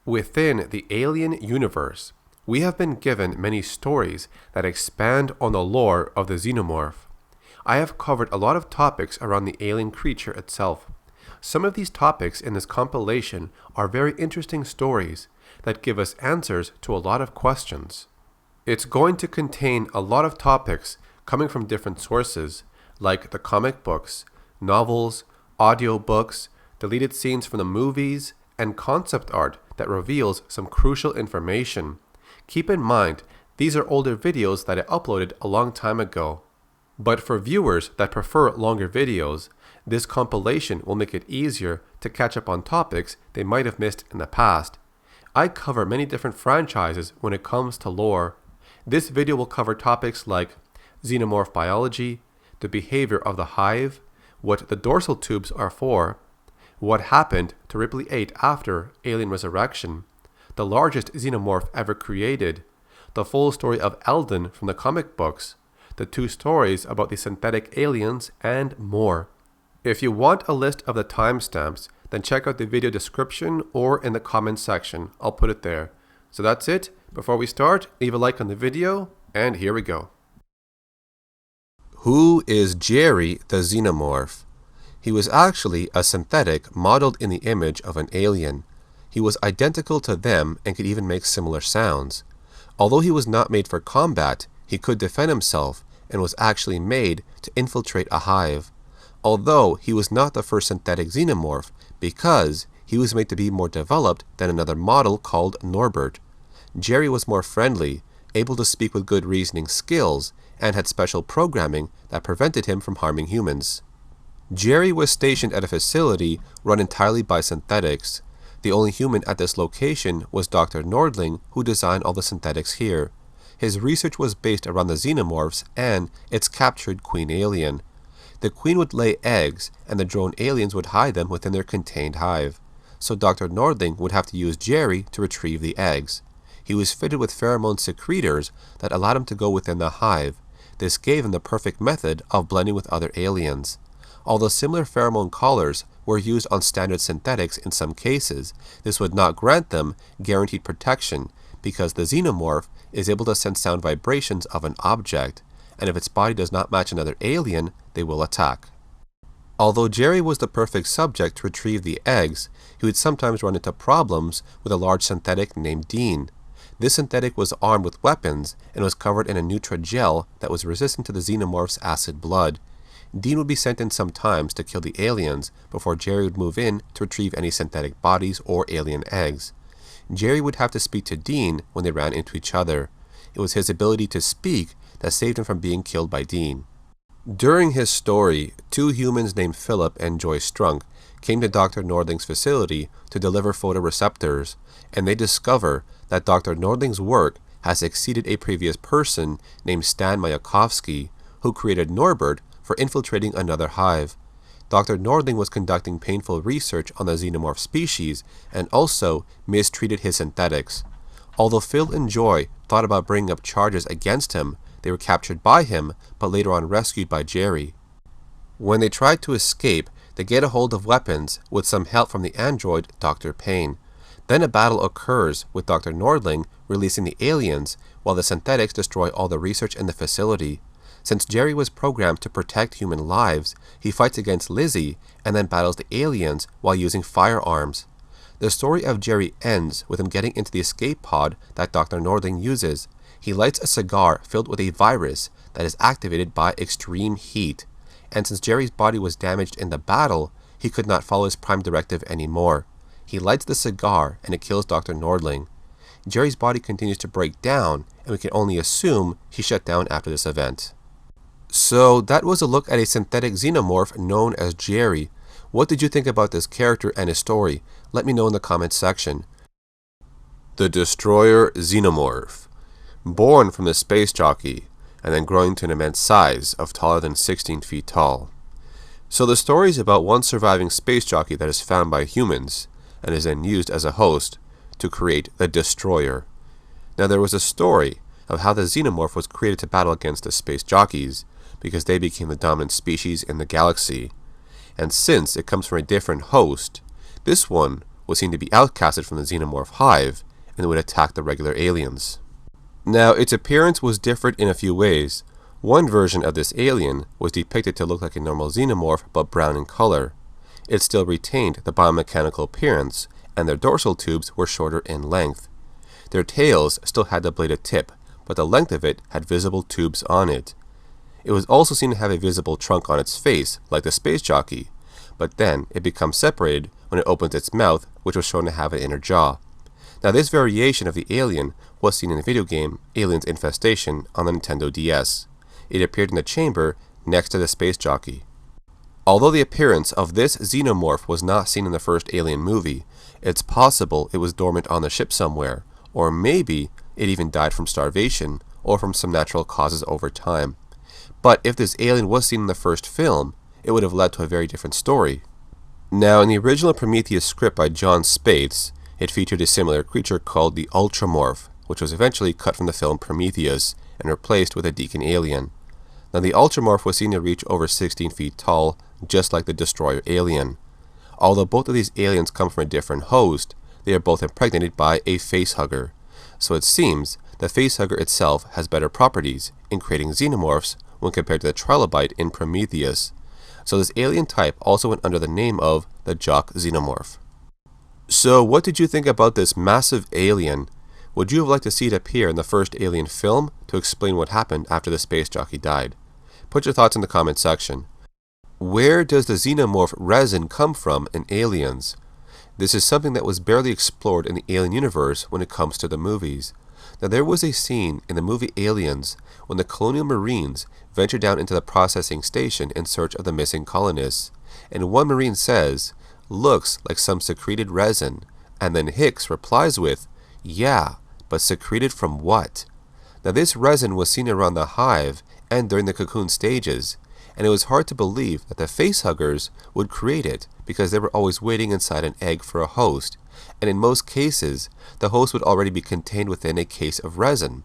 Within the Alien universe, we have been given many stories that expand on the lore of the Xenomorph. I have covered a lot of topics around the alien creature itself. Some of these topics in this compilation are very interesting stories that give us answers to a lot of questions. It's going to contain a lot of topics coming from different sources, like the comic books, novels, audiobooks, deleted scenes from the movies, and concept art that reveals some crucial information. Keep in mind, these are older videos that I uploaded a long time ago. But for viewers that prefer longer videos, this compilation will make it easier to catch up on topics they might have missed in the past. I cover many different franchises when it comes to lore. This video will cover topics like xenomorph biology, the behavior of the hive, what the dorsal tubes are for, what happened to Ripley 8 after Alien Resurrection, the largest xenomorph ever created, the full story of Elden from the comic books, the 2 stories about the synthetic aliens, and more. If you want a list of the timestamps, then check out the video description or in the comments section. I'll put it there. So that's it. Before we start, leave a like on the video, and here we go. Who is Jeri the Xenomorph? He was actually a synthetic modeled in the image of an alien. He was identical to them and could even make similar sounds. Although he was not made for combat, he could defend himself and was actually made to infiltrate a hive. Although he was not the first synthetic xenomorph because he was made to be more developed than another model called Norbert. Jeri was more friendly, able to speak with good reasoning skills, and had special programming that prevented him from harming humans. Jeri was stationed at a facility run entirely by synthetics. The only human at this location was Dr. Nordling, who designed all the synthetics here. His research was based around the xenomorphs and its captured queen alien. The queen would lay eggs, and the drone aliens would hide them within their contained hive. So Dr. Nordling would have to use Jeri to retrieve the eggs. He was fitted with pheromone secretors that allowed him to go within the hive. This gave him the perfect method of blending with other aliens. Although similar pheromone collars were used on standard synthetics in some cases, this would not grant them guaranteed protection because the xenomorph is able to sense sound vibrations of an object, and if its body does not match another alien, they will attack. Although Jeri was the perfect subject to retrieve the eggs, he would sometimes run into problems with a large synthetic named Dean. This synthetic was armed with weapons and was covered in a Nutra-gel that was resistant to the xenomorph's acid blood. Dean would be sent in sometimes to kill the aliens before Jeri would move in to retrieve any synthetic bodies or alien eggs. Jeri would have to speak to Dean when they ran into each other. It was his ability to speak that saved him from being killed by Dean. During his story, 2 humans named Philip and Joy Strunk came to Dr. Nordling's facility to deliver photoreceptors, and they discover that Dr. Nordling's work has exceeded a previous person named Stan Mayakovsky, who created Norbert for infiltrating another hive. Dr. Nordling was conducting painful research on the xenomorph species and also mistreated his synthetics. Although Phil and Joy thought about bringing up charges against him, they were captured by him, but later on rescued by Jeri. When they tried to escape, they get a hold of weapons with some help from the android Dr. Payne. Then a battle occurs with Dr. Nordling releasing the aliens while the synthetics destroy all the research in the facility. Since Jeri was programmed to protect human lives, he fights against Lizzie and then battles the aliens while using firearms. The story of Jeri ends with him getting into the escape pod that Dr. Nordling uses. He lights a cigar filled with a virus that is activated by extreme heat, and since Jeri's body was damaged in the battle, he could not follow his prime directive anymore. He lights the cigar and it kills Dr. Nordling. Jeri's body continues to break down, and we can only assume he shut down after this event. So that was a look at a synthetic xenomorph known as Jeri. What did you think about this character and his story? Let me know in the comments section. The Destroyer Xenomorph. Born from the space jockey, and then growing to an immense size of taller than 16 feet tall. So the story is about one surviving space jockey that is found by humans, and is then used as a host to create the Destroyer. Now there was a story of how the xenomorph was created to battle against the space jockeys, because they became the dominant species in the galaxy. And since it comes from a different host, this one was seen to be outcasted from the Xenomorph Hive, and would attack the regular aliens. Now, its appearance was different in a few ways. One version of this alien was depicted to look like a normal xenomorph but brown in color. It still retained the biomechanical appearance, and their dorsal tubes were shorter in length. Their tails still had the bladed tip, but the length of it had visible tubes on it. It was also seen to have a visible trunk on its face, like the space jockey, but then it becomes separated when it opens its mouth, which was shown to have an inner jaw. Now, this variation of the alien was seen in the video game Aliens Infestation on the Nintendo DS. It appeared in the chamber next to the space jockey. Although the appearance of this xenomorph was not seen in the first Alien movie, it's possible it was dormant on the ship somewhere, or maybe it even died from starvation or from some natural causes over time. But if this alien was seen in the first film, it would have led to a very different story. Now, in the original Prometheus script by John Spaihts, it featured a similar creature called the UltraMorph, which was eventually cut from the film Prometheus and replaced with a Deacon alien. Now, the UltraMorph was seen to reach over 16 feet tall, just like the Destroyer alien. Although both of these aliens come from a different host, they are both impregnated by a facehugger. So it seems the facehugger itself has better properties in creating xenomorphs when compared to the trilobite in Prometheus. So this alien type also went under the name of the JockXenomorph. So what did you think about this massive alien? Would you have liked to see it appear in the first Alien film to explain what happened after the space jockey died? Put your thoughts in the comment section. Where does the Xenomorph Resin come from in Aliens? This is something that was barely explored in the Alien universe when it comes to the movies. Now, there was a scene in the movie Aliens when the colonial marines venture down into the processing station in search of the missing colonists, and one marine says, "Looks like some secreted resin," and then Hicks replies with, "Yeah, but secreted from what?" Now, this resin was seen around the hive and during the cocoon stages, and it was hard to believe that the facehuggers would create it because they were always waiting inside an egg for a host, and in most cases, the host would already be contained within a case of resin.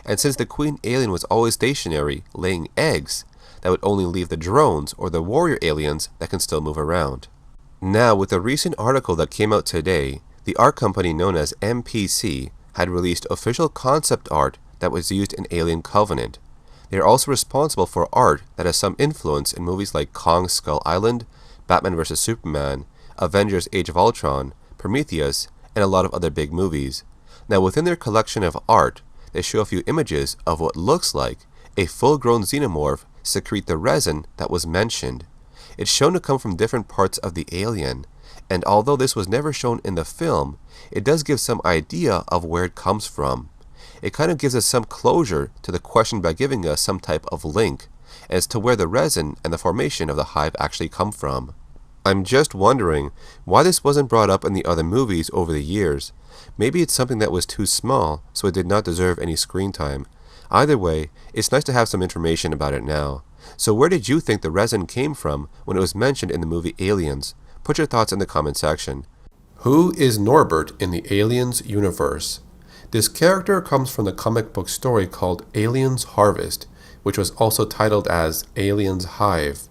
And since the queen alien was always stationary, laying eggs, that would only leave the drones or the warrior aliens that can still move around. Now, with a recent article that came out today, the art company known as MPC had released official concept art that was used in Alien Covenant. They are also responsible for art that has some influence in movies like Kong Skull Island, Batman vs. Superman, Avengers Age of Ultron, Prometheus, and a lot of other big movies. Now, within their collection of art, they show a few images of what looks like a full-grown xenomorph secrete the resin that was mentioned. It's shown to come from different parts of the alien, and although this was never shown in the film, it does give some idea of where it comes from. It kind of gives us some closure to the question by giving us some type of link as to where the resin and the formation of the hive actually come from. I'm just wondering why this wasn't brought up in the other movies over the years. Maybe it's something that was too small, so it did not deserve any screen time. Either way, it's nice to have some information about it now. So where did you think the resin came from when it was mentioned in the movie Aliens? Put your thoughts in the comment section. Who is Norbert in the Aliens universe? This character comes from the comic book story called Aliens Harvest, which was also titled as Aliens Hive.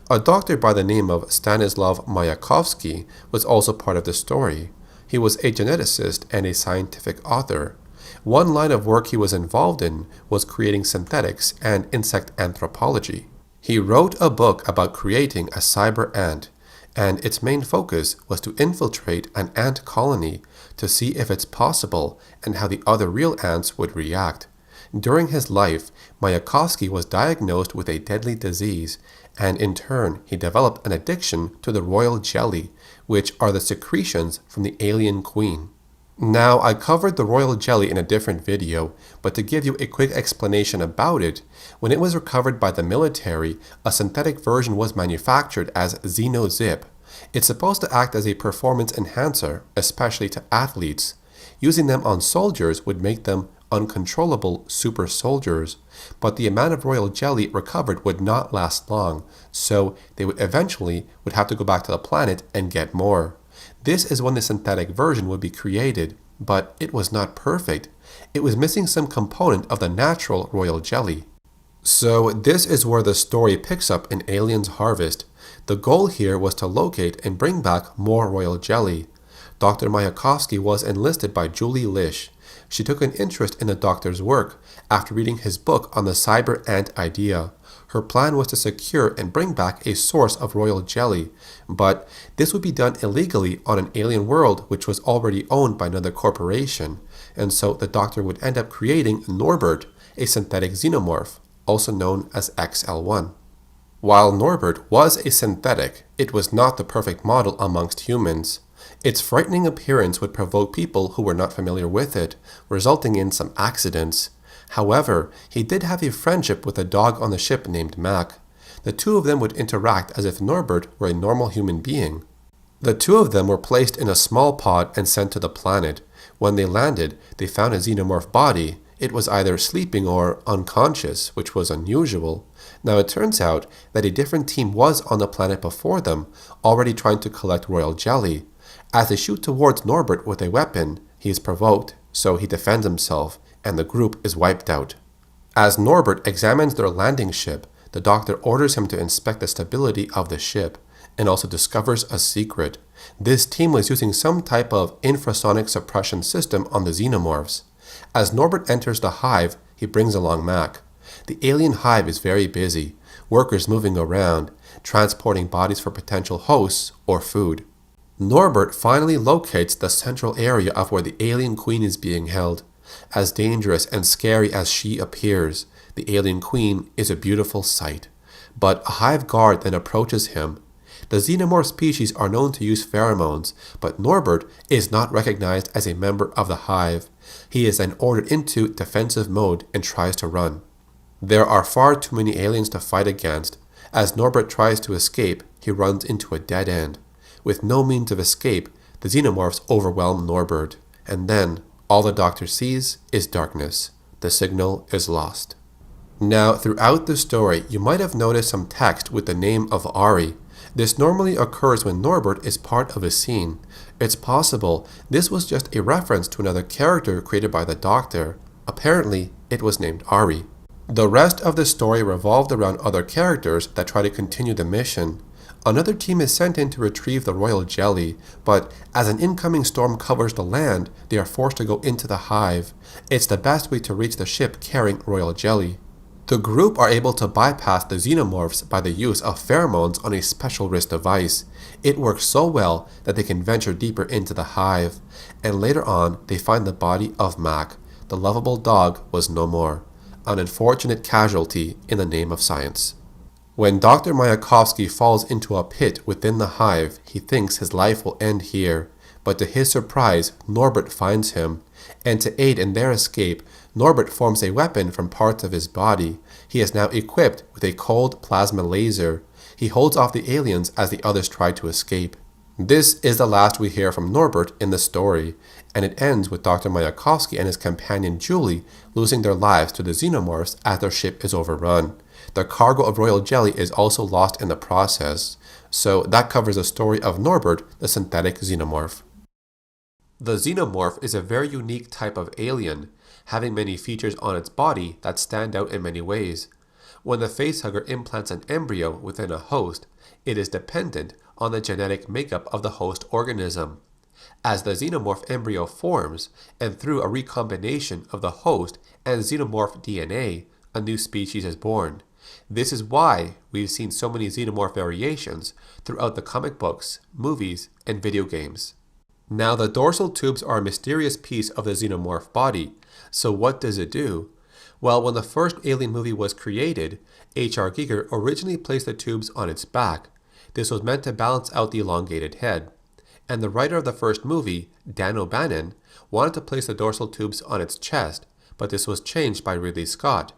A doctor by the name of Stanislav Mayakovsky was also part of the story. He was a geneticist and a scientific author. One line of work he was involved in was creating synthetics and insect anthropology. He wrote a book about creating a cyber ant, and its main focus was to infiltrate an ant colony to see if it's possible and how the other real ants would react. During his life, Mayakovsky was diagnosed with a deadly disease, and in turn he developed an addiction to the royal jelly, which are the secretions from the alien queen. Now, I covered the royal jelly in a different video, but to give you a quick explanation about it, when it was recovered by the military, a synthetic version was manufactured as XenoZip. It's supposed to act as a performance enhancer, especially to athletes. Using them on soldiers would make them uncontrollable super soldiers, but the amount of royal jelly recovered would not last long, so they would eventually have to go back to the planet and get more. This is when the synthetic version would be created, but it was not perfect. It was missing some component of the natural royal jelly. So this is where the story picks up in Aliens Harvest. The goal here was to locate and bring back more royal jelly. Dr. Mayakovsky was enlisted by Julie Lish. She took an interest in the doctor's work after reading his book on the cyber ant idea. Her plan was to secure and bring back a source of royal jelly, but this would be done illegally on an alien world which was already owned by another corporation, and so the doctor would end up creating Norbert, a synthetic xenomorph, also known as XL1. While Norbert was a synthetic, it was not the perfect model amongst humans. Its frightening appearance would provoke people who were not familiar with it, resulting in some accidents. However, he did have a friendship with a dog on the ship named Mac. The two of them would interact as if Norbert were a normal human being. The two of them were placed in a small pod and sent to the planet. When they landed, they found a xenomorph body. It was either sleeping or unconscious, which was unusual. Now it turns out that a different team was on the planet before them, already trying to collect royal jelly. As they shoot towards Norbert with a weapon, he is provoked, so he defends himself, and the group is wiped out. As Norbert examines their landing ship, the doctor orders him to inspect the stability of the ship, and also discovers a secret. This team was using some type of infrasonic suppression system on the xenomorphs. As Norbert enters the hive, he brings along Mac. The alien hive is very busy, workers moving around, transporting bodies for potential hosts or food. Norbert finally locates the central area of where the alien queen is being held. As dangerous and scary as she appears, the alien queen is a beautiful sight. But a hive guard then approaches him. The xenomorph species are known to use pheromones, but Norbert is not recognized as a member of the hive. He is then ordered into defensive mode and tries to run. There are far too many aliens to fight against. As Norbert tries to escape, he runs into a dead end. With no means of escape, the xenomorphs overwhelm Norbert, and then all the doctor sees is darkness. The signal is lost. Now, throughout the story, you might have noticed some text with the name of Ari. This normally occurs when Norbert is part of a scene. It's possible this was just a reference to another character created by the Doctor. Apparently, it was named Ari. The rest of the story revolved around other characters that try to continue the mission. Another team is sent in to retrieve the royal jelly, but as an incoming storm covers the land, they are forced to go into the hive. It's the best way to reach the ship carrying royal jelly. The group are able to bypass the xenomorphs by the use of pheromones on a special wrist device. It works so well that they can venture deeper into the hive, and later on they find the body of Mac. The lovable dog was no more, an unfortunate casualty in the name of science. When Dr. Mayakovsky falls into a pit within the hive, he thinks his life will end here, but to his surprise, Norbert finds him, and to aid in their escape, Norbert forms a weapon from parts of his body. He is now equipped with a cold plasma laser. He holds off the aliens as the others try to escape. This is the last we hear from Norbert in the story, and it ends with Dr. Mayakovsky and his companion Julie losing their lives to the xenomorphs as their ship is overrun. The cargo of royal jelly is also lost in the process. So that covers the story of Norbert, the synthetic xenomorph. The xenomorph is a very unique type of alien, having many features on its body that stand out in many ways. When the facehugger implants an embryo within a host, it is dependent on the genetic makeup of the host organism. As the xenomorph embryo forms, and through a recombination of the host and xenomorph DNA, a new species is born. This is why we've seen so many xenomorph variations throughout the comic books, movies, and video games. Now, the dorsal tubes are a mysterious piece of the xenomorph body. So what does it do? Well, when the first Alien movie was created, H.R. Giger originally placed the tubes on its back. This was meant to balance out the elongated head. And the writer of the first movie, Dan O'Bannon, wanted to place the dorsal tubes on its chest, but this was changed by Ridley Scott,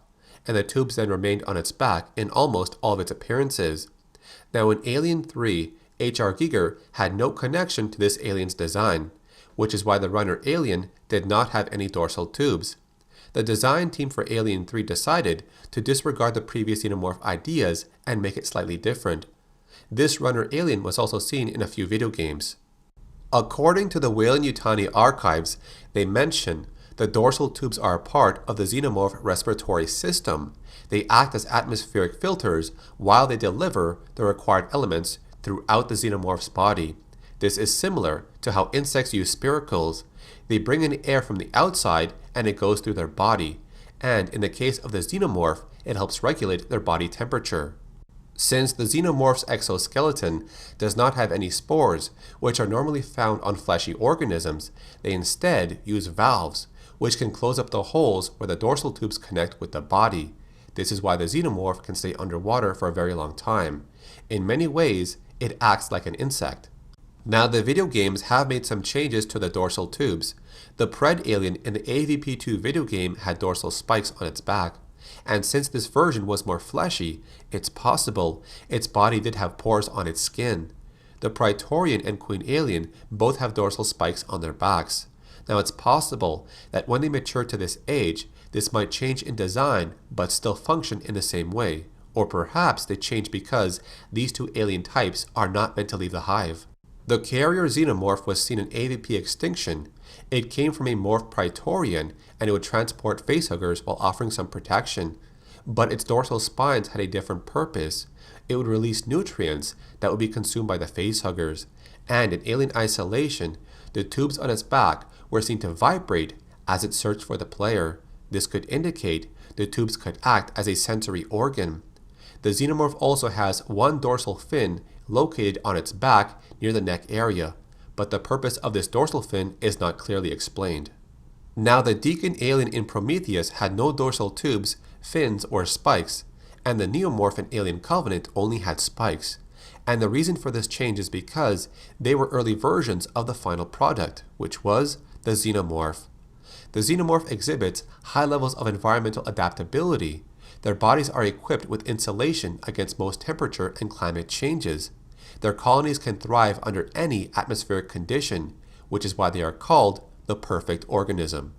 and the tubes then remained on its back in almost all of its appearances. Now in Alien 3, H.R. Giger had no connection to this alien's design, which is why the runner alien did not have any dorsal tubes. The design team for Alien 3 decided to disregard the previous xenomorph ideas and make it slightly different. This runner alien was also seen in a few video games. According to the Weyland-Yutani archives, they mention the dorsal tubes are a part of the xenomorph respiratory system. They act as atmospheric filters while they deliver the required elements throughout the xenomorph's body. This is similar to how insects use spiracles. They bring in air from the outside and it goes through their body, and in the case of the xenomorph, it helps regulate their body temperature. Since the xenomorph's exoskeleton does not have any spores, which are normally found on fleshy organisms, they instead use valves, which can close up the holes where the dorsal tubes connect with the body. This is why the xenomorph can stay underwater for a very long time. In many ways, it acts like an insect. Now, the video games have made some changes to the dorsal tubes. The Pred alien in the AVP2 video game had dorsal spikes on its back, and since this version was more fleshy, it's possible its body did have pores on its skin. The Praetorian and Queen alien both have dorsal spikes on their backs. Now, it's possible that when they mature to this age, this might change in design but still function in the same way, or perhaps they change because these two alien types are not meant to leave the hive. The carrier xenomorph was seen in AVP Extinction. It came from a morphed Praetorian, and it would transport facehuggers while offering some protection. But its dorsal spines had a different purpose. It would release nutrients that would be consumed by the facehuggers, and in alien isolation, the tubes on its back were seen to vibrate as it searched for the player. This could indicate the tubes could act as a sensory organ. The xenomorph also has one dorsal fin located on its back near the neck area, but the purpose of this dorsal fin is not clearly explained. Now, the Deacon alien in Prometheus had no dorsal tubes, fins, or spikes, and the Neomorph in Alien Covenant only had spikes. And the reason for this change is because they were early versions of the final product, which was the Xenomorph. The Xenomorph exhibits high levels of environmental adaptability. Their bodies are equipped with insulation against most temperature and climate changes. Their colonies can thrive under any atmospheric condition, which is why they are called the perfect organism.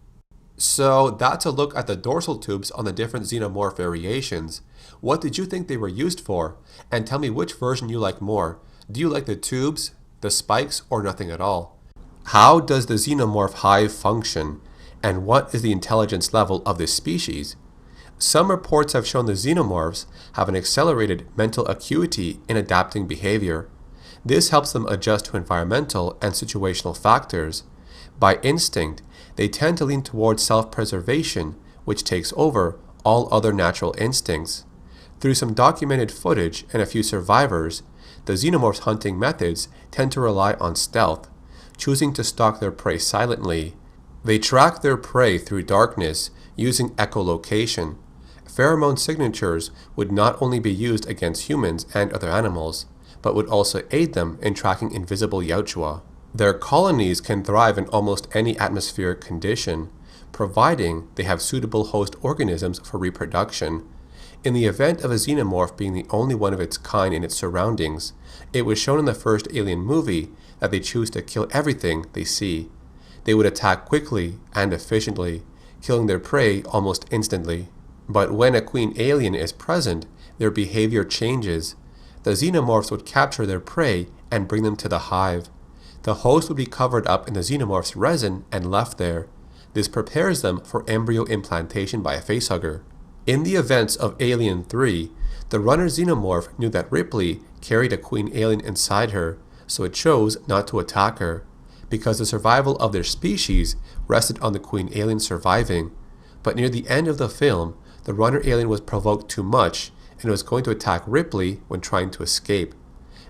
So that's a look at the dorsal tubes on the different xenomorph variations. What did you think they were used for? And tell me which version you like more. Do you like the tubes, the spikes, or nothing at all? How does the Xenomorph Hive function? And what is the intelligence level of this species? Some reports have shown the xenomorphs have an accelerated mental acuity in adapting behavior. This helps them adjust to environmental and situational factors. By instinct, they tend to lean towards self-preservation, which takes over all other natural instincts. Through some documented footage and a few survivors, the xenomorphs' hunting methods tend to rely on stealth, choosing to stalk their prey silently. They track their prey through darkness using echolocation. Pheromone signatures would not only be used against humans and other animals, but would also aid them in tracking invisible yautja. Their colonies can thrive in almost any atmospheric condition, providing they have suitable host organisms for reproduction. In the event of a xenomorph being the only one of its kind in its surroundings, it was shown in the first Alien movie that they choose to kill everything they see. They would attack quickly and efficiently, killing their prey almost instantly. But when a queen alien is present, their behavior changes. The xenomorphs would capture their prey and bring them to the hive. The host would be covered up in the xenomorph's resin and left there. This prepares them for embryo implantation by a facehugger. In the events of Alien 3, the runner xenomorph knew that Ripley carried a queen alien inside her, so it chose not to attack her, because the survival of their species rested on the queen alien surviving. But near the end of the film, the runner alien was provoked too much and was going to attack Ripley when trying to escape.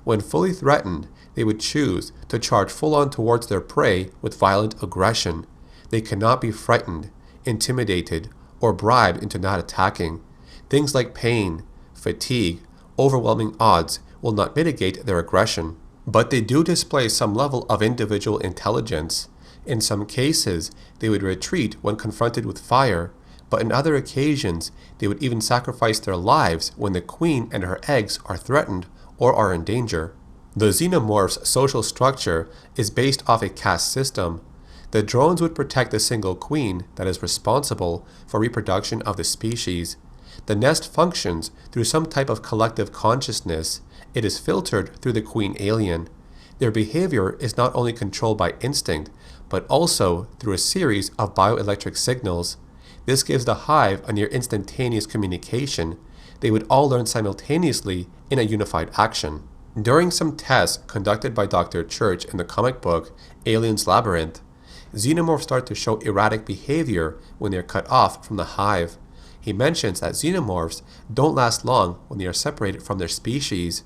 When fully threatened, they would choose to charge full-on towards their prey with violent aggression. They cannot be frightened, intimidated, or bribed into not attacking. Things like pain, fatigue, overwhelming odds will not mitigate their aggression. But they do display some level of individual intelligence. In some cases, they would retreat when confronted with fire, but in other occasions, they would even sacrifice their lives when the queen and her eggs are threatened or are in danger. The xenomorph's social structure is based off a caste system. The drones would protect the single queen that is responsible for reproduction of the species. The nest functions through some type of collective consciousness. It is filtered through the queen alien. Their behavior is not only controlled by instinct, but also through a series of bioelectric signals. This gives the hive a near instantaneous communication. They would all learn simultaneously in a unified action. During some tests conducted by Dr. Church in the comic book Alien's Labyrinth, xenomorphs start to show erratic behavior when they are cut off from the hive. He mentions that xenomorphs don't last long when they are separated from their species.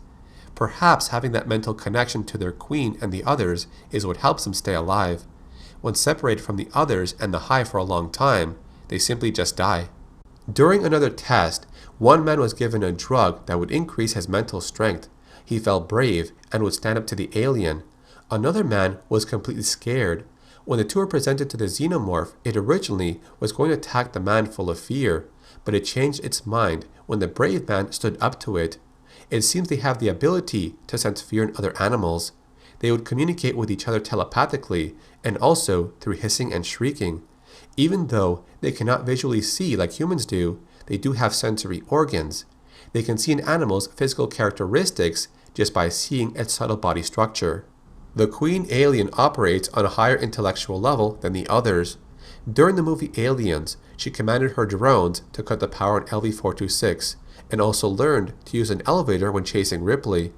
Perhaps having that mental connection to their queen and the others is what helps them stay alive. When separated from the others and the hive for a long time, they simply just die. During another test, one man was given a drug that would increase his mental strength. He felt brave and would stand up to the alien. Another man was completely scared. When the two were presented to the xenomorph, it originally was going to attack the man full of fear, but it changed its mind when the brave man stood up to it. It seems they have the ability to sense fear in other animals. They would communicate with each other telepathically and also through hissing and shrieking. Even though they cannot visually see like humans do, they do have sensory organs. They can see an animal's physical characteristics just by seeing its subtle body structure. The queen alien operates on a higher intellectual level than the others. During the movie Aliens, she commanded her drones to cut the power on LV-426 and also learned to use an elevator when chasing Ripley.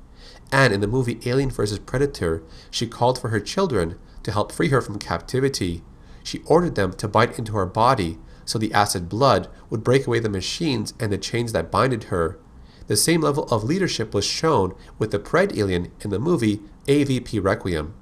And in the movie Alien vs. Predator, she called for her children to help free her from captivity. She ordered them to bite into her body so the acid blood would break away the machines and the chains that binded her. The same level of leadership was shown with the Pred alien in the movie AVP Requiem.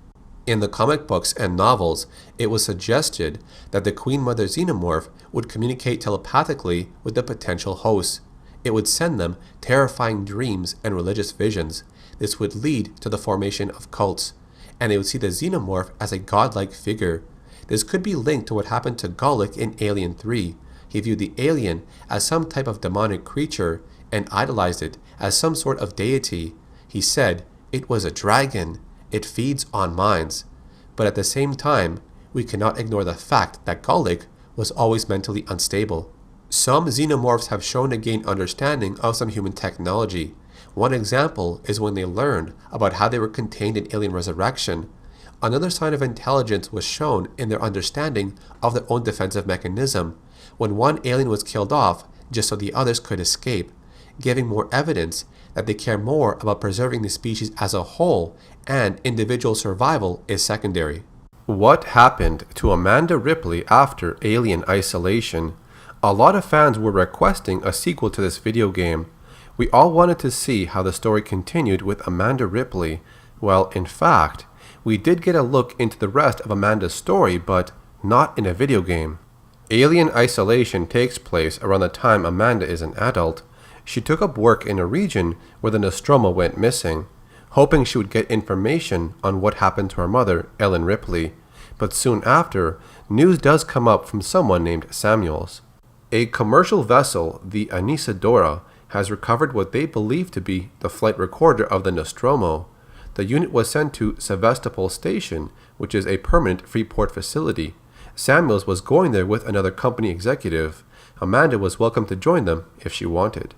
In the comic books and novels, it was suggested that the Queen Mother Xenomorph would communicate telepathically with the potential hosts. It would send them terrifying dreams and religious visions. This would lead to the formation of cults, and they would see the Xenomorph as a godlike figure. This could be linked to what happened to Golic in Alien 3. He viewed the alien as some type of demonic creature and idolized it as some sort of deity. He said, "It was a dragon. It feeds on minds." But at the same time, we cannot ignore the fact that Golic was always mentally unstable. Some xenomorphs have shown to gain understanding of some human technology. One example is when they learned about how they were contained in Alien Resurrection. Another sign of intelligence was shown in their understanding of their own defensive mechanism, when one alien was killed off just so the others could escape, giving more evidence that they care more about preserving the species as a whole, and individual survival is secondary. What happened to Amanda Ripley after Alien Isolation? A lot of fans were requesting a sequel to this video game. We all wanted to see how the story continued with Amanda Ripley. Well, in fact, we did get a look into the rest of Amanda's story, but not in a video game. Alien Isolation takes place around the time Amanda is an adult. She took up work in a region where the Nostromo went missing, hoping she would get information on what happened to her mother, Ellen Ripley. But soon after, news does come up from someone named Samuels. A commercial vessel, the Anisadora, has recovered what they believe to be the flight recorder of the Nostromo. The unit was sent to Sevastopol Station, which is a permanent Freeport facility. Samuels was going there with another company executive. Amanda was welcome to join them if she wanted.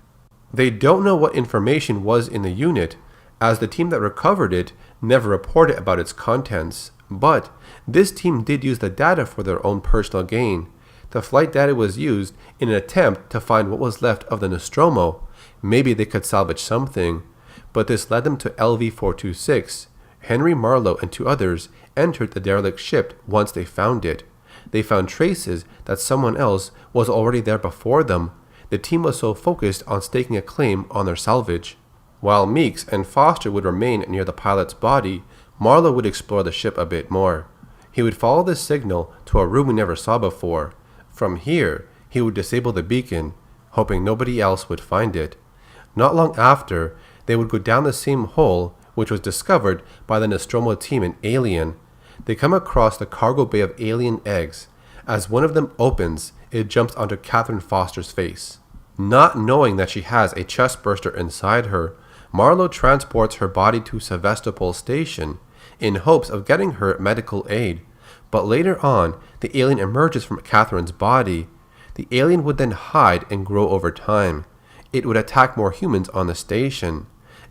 They don't know what information was in the unit, as the team that recovered it never reported about its contents. But this team did use the data for their own personal gain. The flight data was used in an attempt to find what was left of the Nostromo. Maybe they could salvage something. But this led them to LV-426. Henry Marlowe and two others entered the derelict ship once they found it. They found traces that someone else was already there before them. The team was so focused on staking a claim on their salvage. While Meeks and Foster would remain near the pilot's body, Marlowe would explore the ship a bit more. He would follow the signal to a room we never saw before. From here, he would disable the beacon, hoping nobody else would find it. Not long after, they would go down the same hole which was discovered by the Nostromo team in Alien. They come across the cargo bay of alien eggs. As one of them opens, it jumps onto Catherine Foster's face. Not knowing that she has a chest burster inside her, Marlowe transports her body to Sevastopol Station in hopes of getting her medical aid. But later on, the alien emerges from Catherine's body. The alien would then hide and grow over time. It would attack more humans on the station.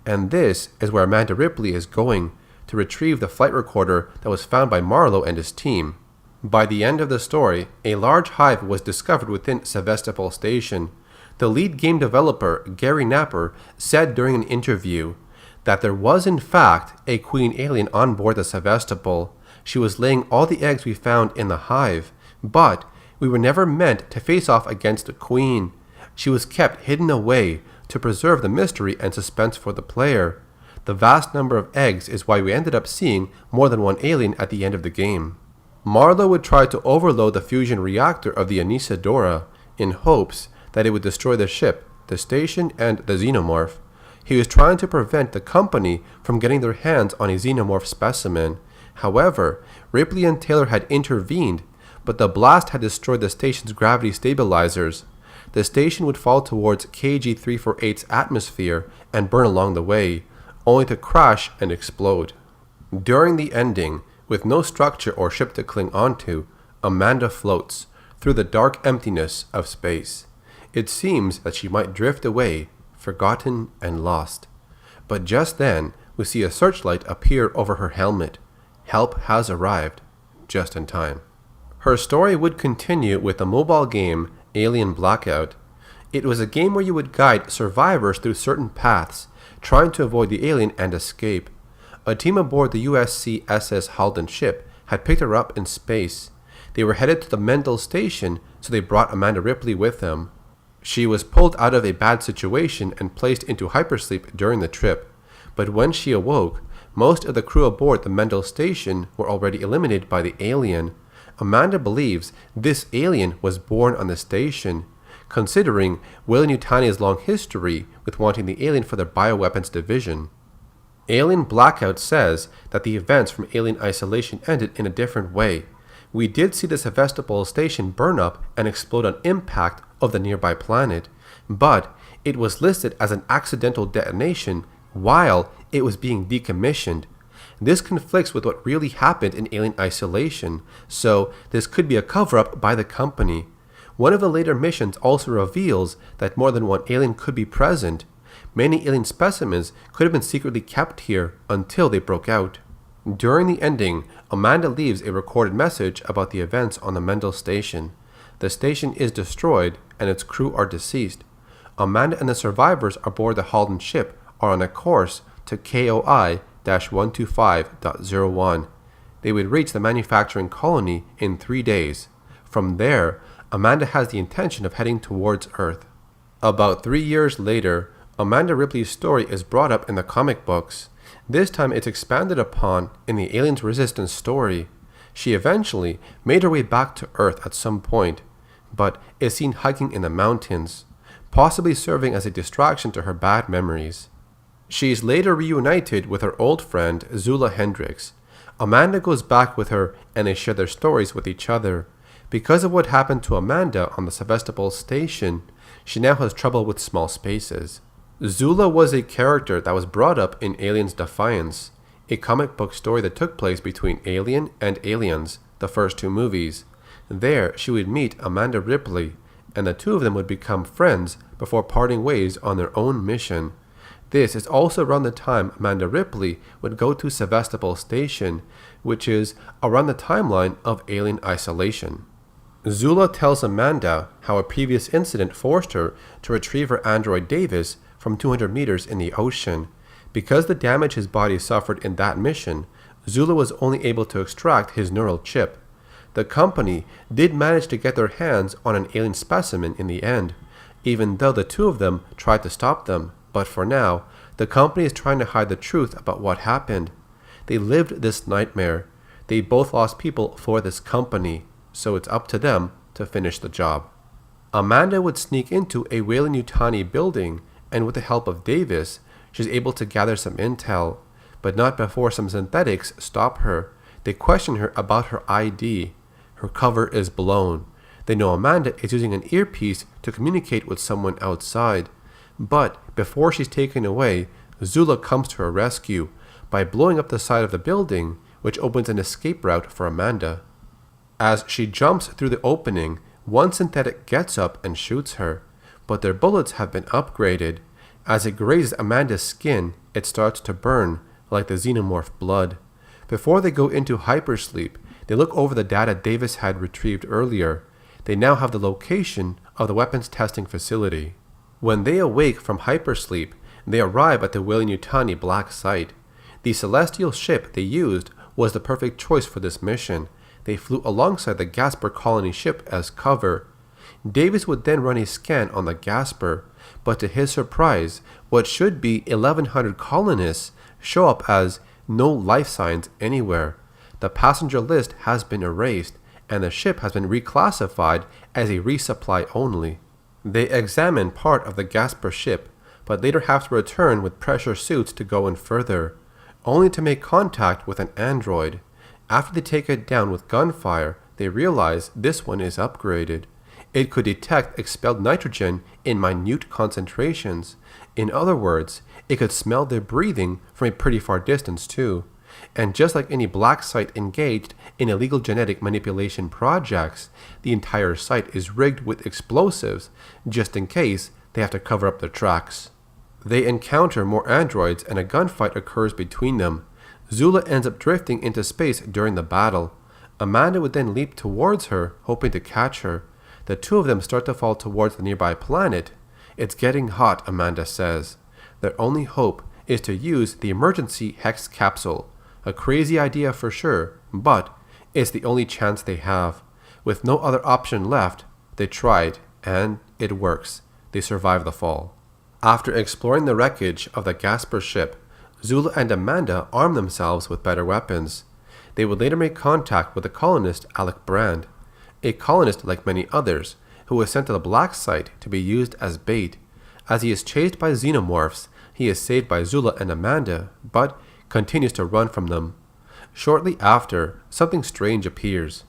And this is where Amanda Ripley is going, to retrieve the flight recorder that was found by Marlowe and his team. By the end of the story, a large hive was discovered within Sevastopol Station. The lead game developer, Gary Napper, said during an interview, that there was in fact a queen alien on board the Sevastopol. She was laying all the eggs we found in the hive, but we were never meant to face off against the queen. She was kept hidden away to preserve the mystery and suspense for the player. The vast number of eggs is why we ended up seeing more than one alien at the end of the game. Marlowe would try to overload the fusion reactor of the Anesidora in hopes that it would destroy the ship, the station, and the Xenomorph. He was trying to prevent the company from getting their hands on a Xenomorph specimen. However, Ripley and Taylor had intervened, but the blast had destroyed the station's gravity stabilizers. The station would fall towards KG-348's atmosphere and burn along the way, only to crash and explode. During the ending, with no structure or ship to cling onto, Amanda floats through the dark emptiness of space. It seems that she might drift away, forgotten and lost. But just then, we see a searchlight appear over her helmet. Help has arrived, just in time. Her story would continue with the mobile game Alien Blackout. It was a game where you would guide survivors through certain paths, trying to avoid the alien and escape. A team aboard the USCSS Halden ship had picked her up in space. They were headed to the Mendel station, so they brought Amanda Ripley with them. She was pulled out of a bad situation and placed into hypersleep during the trip, but when she awoke, most of the crew aboard the Mendel station were already eliminated by the alien. Amanda believes this alien was born on the station, considering Weyland-Yutani's long history with wanting the alien for their bioweapons division. Alien Blackout says that the events from Alien Isolation ended in a different way. We did see the Sevastopol station burn up and explode on impact of the nearby planet, but it was listed as an accidental detonation while it was being decommissioned. This conflicts with what really happened in Alien Isolation, so this could be a cover-up by the company. One of the later missions also reveals that more than one alien could be present. Many alien specimens could have been secretly kept here until they broke out. During the ending, Amanda leaves a recorded message about the events on the Mendel station. The station is destroyed and its crew are deceased. Amanda and the survivors aboard the Halden ship are on a course to KOI-125.01. They would reach the manufacturing colony in 3 days. From there, Amanda has the intention of heading towards Earth. About 3 years later, Amanda Ripley's story is brought up in the comic books. This time it's expanded upon in the Aliens Resistance story. She eventually made her way back to Earth at some point, but is seen hiking in the mountains, possibly serving as a distraction to her bad memories. She is later reunited with her old friend Zula Hendricks. Amanda goes back with her and they share their stories with each other. Because of what happened to Amanda on the Sevastopol station, she now has trouble with small spaces. Zula was a character that was brought up in Aliens Defiance, a comic book story that took place between Alien and Aliens, the first two movies. There, she would meet Amanda Ripley, and the two of them would become friends before parting ways on their own mission. This is also around the time Amanda Ripley would go to Sevastopol Station, which is around the timeline of Alien Isolation. Zula tells Amanda how a previous incident forced her to retrieve her android Davis from 200 meters in the ocean. Because the damage his body suffered in that mission, Zula was only able to extract his neural chip. The company did manage to get their hands on an alien specimen in the end, even though the two of them tried to stop them. But for now, the company is trying to hide the truth about what happened. They lived this nightmare. They both lost people for this company, so it's up to them to finish the job. Amanda would sneak into a Weyland-Yutani building, and with the help of Davis, she's able to gather some intel, but not before some synthetics stop her. They question her about her ID. Her cover is blown. They know Amanda is using an earpiece to communicate with someone outside. But before she's taken away, Zula comes to her rescue by blowing up the side of the building, which opens an escape route for Amanda. As she jumps through the opening, one synthetic gets up and shoots her, but their bullets have been upgraded. As it grazes Amanda's skin, it starts to burn, like the Xenomorph blood. Before they go into hypersleep, they look over the data Davis had retrieved earlier. They now have the location of the weapons testing facility. When they awake from hypersleep, They arrive at the Weyland-Yutani black site. The celestial ship they used was the perfect choice for this mission. They flew alongside the Gasper colony ship as cover. Davis would then run a scan on the Gasper, but to his surprise, what should be 1,100 colonists show up as no life signs anywhere. The passenger list has been erased, and the ship has been reclassified as a resupply only. They examine part of the Gasper ship, but later have to return with pressure suits to go in further, only to make contact with an android. After they take it down with gunfire, they realize this one is upgraded. It could detect expelled nitrogen in minute concentrations. In other words, it could smell their breathing from a pretty far distance too. And just like any black site engaged in illegal genetic manipulation projects, the entire site is rigged with explosives, just in case they have to cover up their tracks. They encounter more androids and a gunfight occurs between them. Zula ends up drifting into space during the battle. Amanda would then leap towards her, hoping to catch her. The two of them start to fall towards the nearby planet. "It's getting hot," Amanda says. Their only hope is to use the emergency Hex capsule. A crazy idea for sure, but it's the only chance they have. With no other option left, they tried, and it works. They survive the fall. After exploring the wreckage of the Gasper ship, Zula and Amanda arm themselves with better weapons. They would later make contact with the colonist Alec Brand, a colonist like many others, who was sent to the black site to be used as bait. As he is chased by xenomorphs, he is saved by Zula and Amanda, but continues to run from them. Shortly after, something strange appears.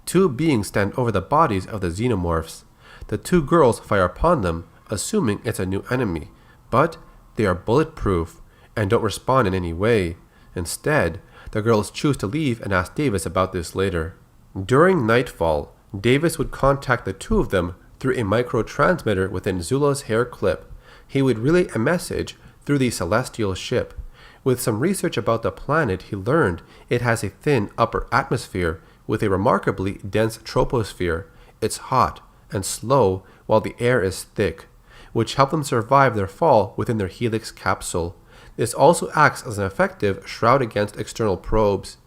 Two beings stand over the bodies of the xenomorphs. The two girls fire upon them, assuming it's a new enemy, but they are bulletproof and don't respond in any way. Instead, the girls choose to leave and ask Davis about this later. During nightfall, Davis would contact the two of them through a micro-transmitter within Zula's hair clip. He would relay a message through the celestial ship. With some research about the planet, he learned it has a thin upper atmosphere with a remarkably dense troposphere. It's hot and slow while the air is thick, which helped them survive their fall within their helix capsule. This also acts as an effective shroud against external probes.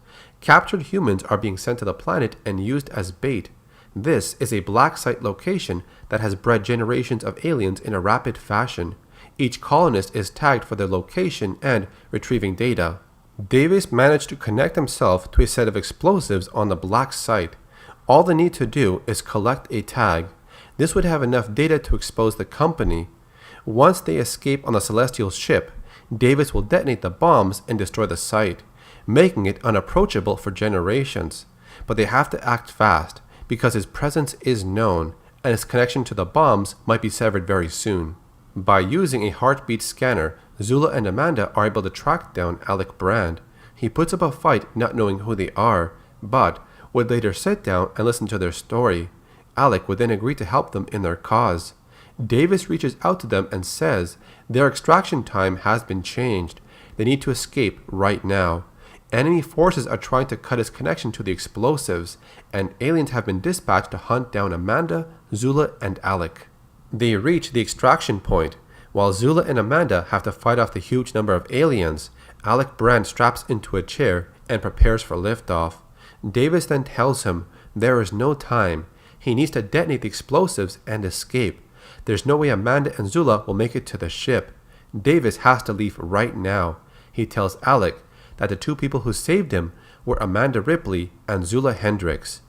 Captured humans are being sent to the planet and used as bait. This is a black site location that has bred generations of aliens in a rapid fashion. Each colonist is tagged for their location and retrieving data. Davis managed to connect himself to a set of explosives on the black site. All they need to do is collect a tag. This would have enough data to expose the company. Once they escape on the celestial ship, Davis will detonate the bombs and destroy the site, making it unapproachable for generations. But they have to act fast, because his presence is known, and his connection to the bombs might be severed very soon. By using a heartbeat scanner, Zula and Amanda are able to track down Alec Brand. He puts up a fight not knowing who they are, but would later sit down and listen to their story. Alec would then agree to help them in their cause. Davis reaches out to them and says their extraction time has been changed. They need to escape right now. Enemy forces are trying to cut his connection to the explosives, and aliens have been dispatched to hunt down Amanda, Zula, and Alec. They reach the extraction point. While Zula and Amanda have to fight off the huge number of aliens, Alec Brand straps into a chair and prepares for liftoff. Davis then tells him there is no time. He needs to detonate the explosives and escape. There's no way Amanda and Zula will make it to the ship. Davis has to leave right now. He tells Alec that the two people who saved him were Amanda Ripley and Zula Hendricks.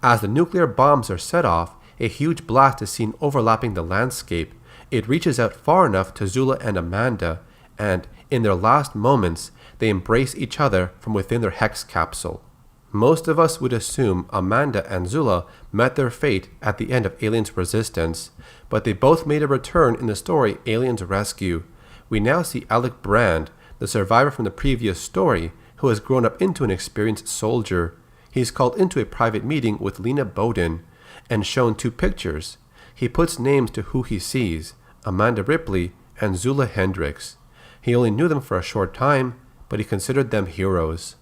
As the nuclear bombs are set off, a huge blast is seen overlapping the landscape. It reaches out far enough to Zula and Amanda, and in their last moments, they embrace each other from within their Hex capsule. Most of us would assume Amanda and Zula met their fate at the end of Aliens Resistance, but they both made a return in the story Aliens Rescue. We now see Alec Brand, the survivor from the previous story, who has grown up into an experienced soldier. He's called into a private meeting with Lena Bowden and shown two pictures. He puts names to who he sees, Amanda Ripley and Zula Hendricks. He only knew them for a short time, but he considered them heroes.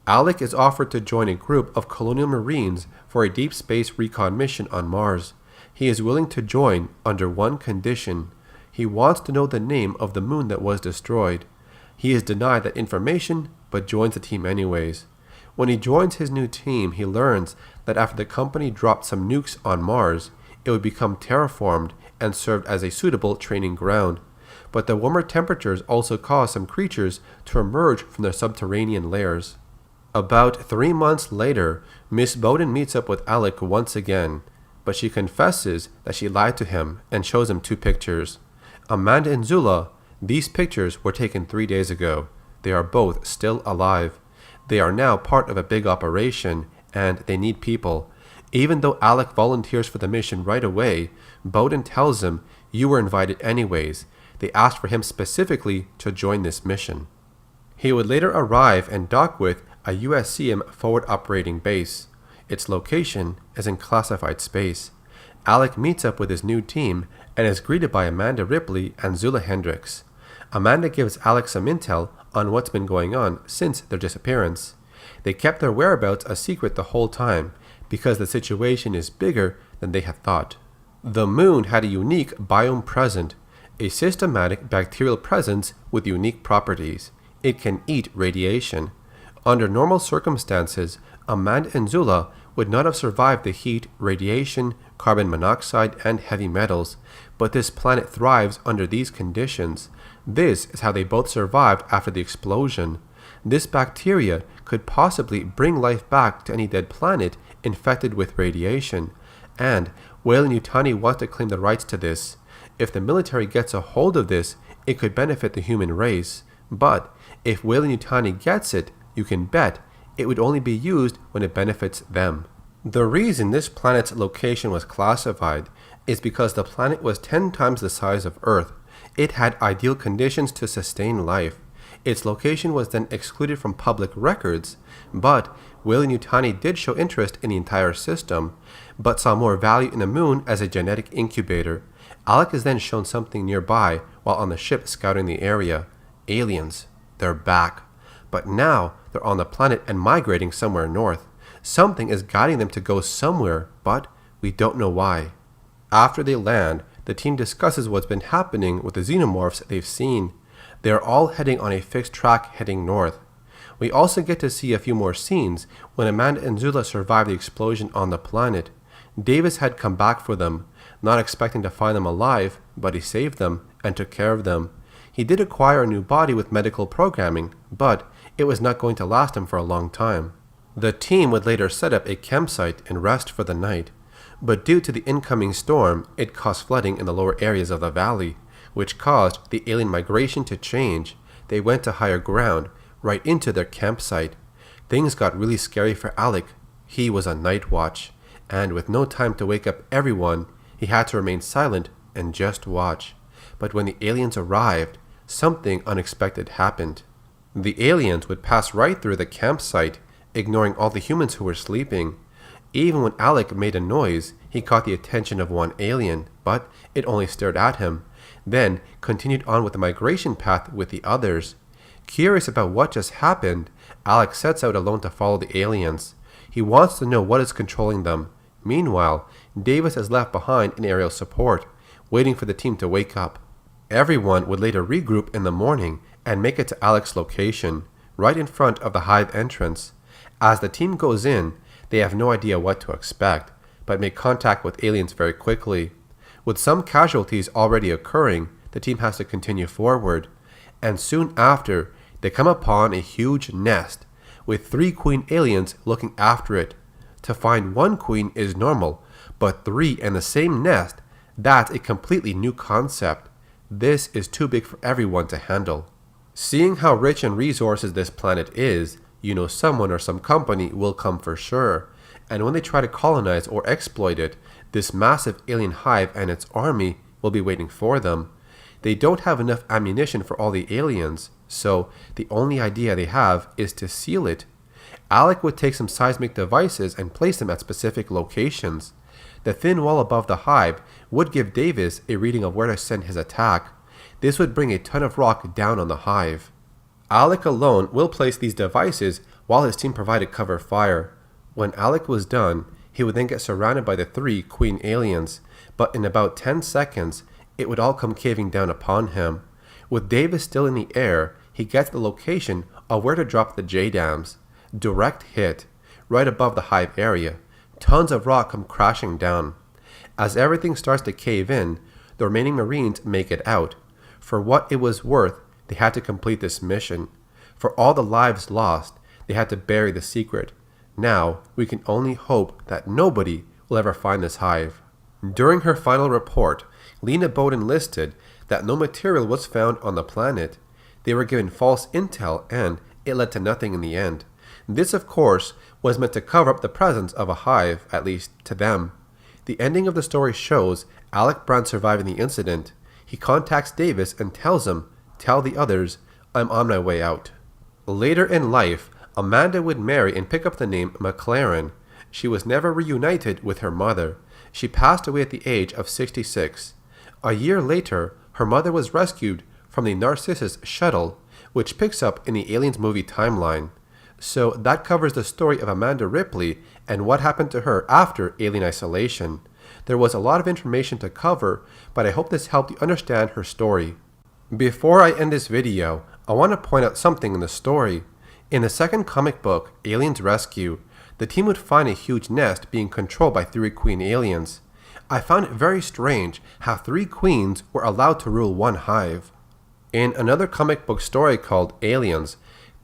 Alec is offered to join a group of colonial marines for a deep space recon mission on Mars. He is willing to join under one condition. He wants to know the name of the moon that was destroyed. He is denied that information, but joins the team anyways. When he joins his new team, he learns that after the company dropped some nukes on Mars, it would become terraformed and served as a suitable training ground. But the warmer temperatures also caused some creatures to emerge from their subterranean lairs. About 3 months later, Miss Bowden meets up with Alec once again, but she confesses that she lied to him and shows him 2 pictures. Amanda and Zula, these pictures were taken 3 days ago. They are both still alive. They are now part of a big operation, and they need people. Even though Alec volunteers for the mission right away, Bowden tells him, "You were invited anyways." They asked for him specifically to join this mission. He would later arrive and dock with a USCM forward operating base. Its location is in classified space. Alec meets up with his new team and is greeted by Amanda Ripley and Zula Hendricks. Amanda gives Alec some intel on what's been going on since their disappearance. They kept their whereabouts a secret the whole time because the situation is bigger than they had thought. The moon had a unique biome present, a systematic bacterial presence with unique properties. It can eat radiation. Under normal circumstances, Amanda and Zula would not have survived the heat, radiation, carbon monoxide, and heavy metals, but this planet thrives under these conditions. This is how they both survived after the explosion. This bacteria could possibly bring life back to any dead planet infected with radiation, and Weyland-Yutani wants to claim the rights to this. If the military gets a hold of this, it could benefit the human race, but if Weyland-Yutani gets it, you can bet it would only be used when it benefits them. The reason this planet's location was classified is because the planet was 10 times the size of Earth. It had ideal conditions to sustain life. Its location was then excluded from public records, but Weyland-Yutani did show interest in the entire system, but saw more value in the moon as a genetic incubator. Alec is then shown something nearby while on the ship scouting the area. Aliens. They're back. But now they're on the planet and migrating somewhere north. Something is guiding them to go somewhere, but we don't know why. After they land, the team discusses what's been happening with the xenomorphs they've seen. They are all heading on a fixed track heading north. We also get to see a few more scenes when Amanda and Zula survived the explosion on the planet. Davis had come back for them, not expecting to find them alive, but he saved them and took care of them. He did acquire a new body with medical programming, but it was not going to last him for a long time. The team would later set up a campsite and rest for the night, but due to the incoming storm, it caused flooding in the lower areas of the valley, which caused the alien migration to change. They went to higher ground, right into their campsite. Things got really scary for Alec. He was on night watch, and with no time to wake up everyone, he had to remain silent and just watch. But when the aliens arrived, something unexpected happened. The aliens would pass right through the campsite, ignoring all the humans who were sleeping. Even when Alec made a noise, he caught the attention of one alien, but it only stared at him, then continued on with the migration path with the others. Curious about what just happened, Alec sets out alone to follow the aliens. He wants to know what is controlling them. Meanwhile, Davis is left behind in aerial support, waiting for the team to wake up. Everyone would later regroup in the morning and make it to Alec's location, right in front of the Hive entrance. As the team goes in, they have no idea what to expect, but make contact with aliens very quickly. With some casualties already occurring, the team has to continue forward, and soon after, they come upon a huge nest, with 3 queen aliens looking after it. To find one queen is normal, but 3 in the same nest, that's a completely new concept. This is too big for everyone to handle. Seeing how rich in resources this planet is, you know someone or some company will come for sure, and when they try to colonize or exploit it, this massive alien hive and its army will be waiting for them. They don't have enough ammunition for all the aliens, so the only idea they have is to seal it. Alec would take some seismic devices and place them at specific locations. The thin wall above the hive would give Davis a reading of where to send his attack. This would bring a ton of rock down on the hive. Alec alone will place these devices while his team provided cover fire. When Alec was done, he would then get surrounded by the 3 queen aliens, but in about 10 seconds, it would all come caving down upon him. With Davis still in the air, he gets the location of where to drop the J-dams. Direct hit, right above the Hive area. Tons of rock come crashing down. As everything starts to cave in, the remaining Marines make it out. For what it was worth, they had to complete this mission. For all the lives lost, they had to bury the secret. Now, we can only hope that nobody will ever find this hive. During her final report, Lena Bowden listed that no material was found on the planet. They were given false intel and it led to nothing in the end. This, of course, was meant to cover up the presence of a hive, at least to them. The ending of the story shows Alec Brand surviving the incident. He contacts Davis and tells him, "Tell the others, I'm on my way out." Later in life, Amanda would marry and pick up the name McLaren. She was never reunited with her mother. She passed away at the age of 66. A year later, her mother was rescued from the Narcissus shuttle, which picks up in the Aliens movie timeline. So that covers the story of Amanda Ripley and what happened to her after Alien Isolation. There was a lot of information to cover, but I hope this helped you understand her story. Before I end this video, I want to point out something in the story. In the second comic book, Aliens Rescue, the team would find a huge nest being controlled by 3 queen aliens. I found it very strange how 3 queens were allowed to rule one hive. In another comic book story called Aliens,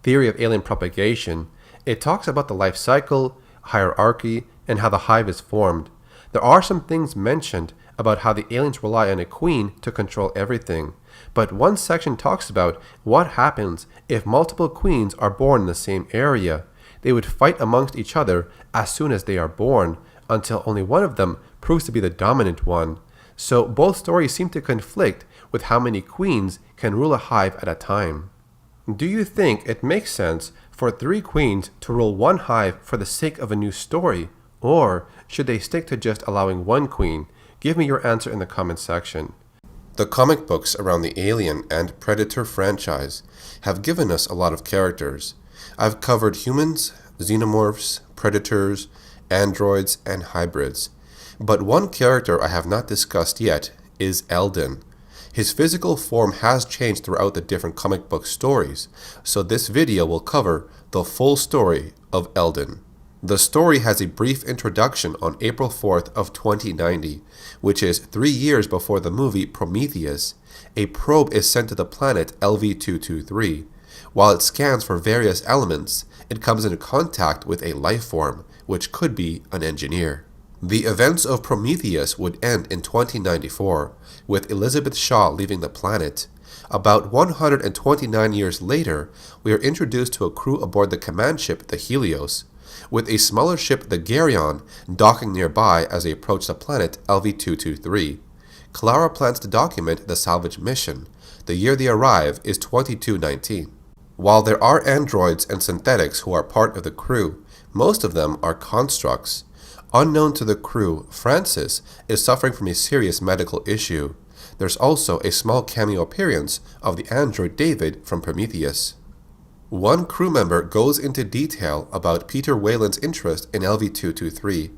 Theory of Alien Propagation, it talks about the life cycle, hierarchy, and how the hive is formed. There are some things mentioned about how the aliens rely on a queen to control everything, but one section talks about what happens if multiple queens are born in the same area. They would fight amongst each other as soon as they are born, until only one of them proves to be the dominant one. So both stories seem to conflict with how many queens can rule a hive at a time. Do you think it makes sense for 3 queens to rule one hive for the sake of a new story? Or should they stick to just allowing 1 queen? Give me your answer in the comment section. The comic books around the Alien and Predator franchise have given us a lot of characters. I've covered humans, xenomorphs, predators, androids, and hybrids. But one character I have not discussed yet is Elden. His physical form has changed throughout the different comic book stories, so this video will cover the full story of Elden. The story has a brief introduction on April 4th of 2090, which is 3 years before the movie Prometheus. A probe is sent to the planet LV-223. While it scans for various elements, it comes into contact with a life form, which could be an engineer. The events of Prometheus would end in 2094, with Elizabeth Shaw leaving the planet. About 129 years later, we are introduced to a crew aboard the command ship, the Helios, with a smaller ship, the Geryon, docking nearby as they approach the planet LV-223. Clara plans to document the salvage mission. The year they arrive is 2219. While there are androids and synthetics who are part of the crew, most of them are constructs. Unknown to the crew, Francis is suffering from a serious medical issue. There's also a small cameo appearance of the android David from Prometheus. One crew member goes into detail about Peter Weyland's interest in LV-223.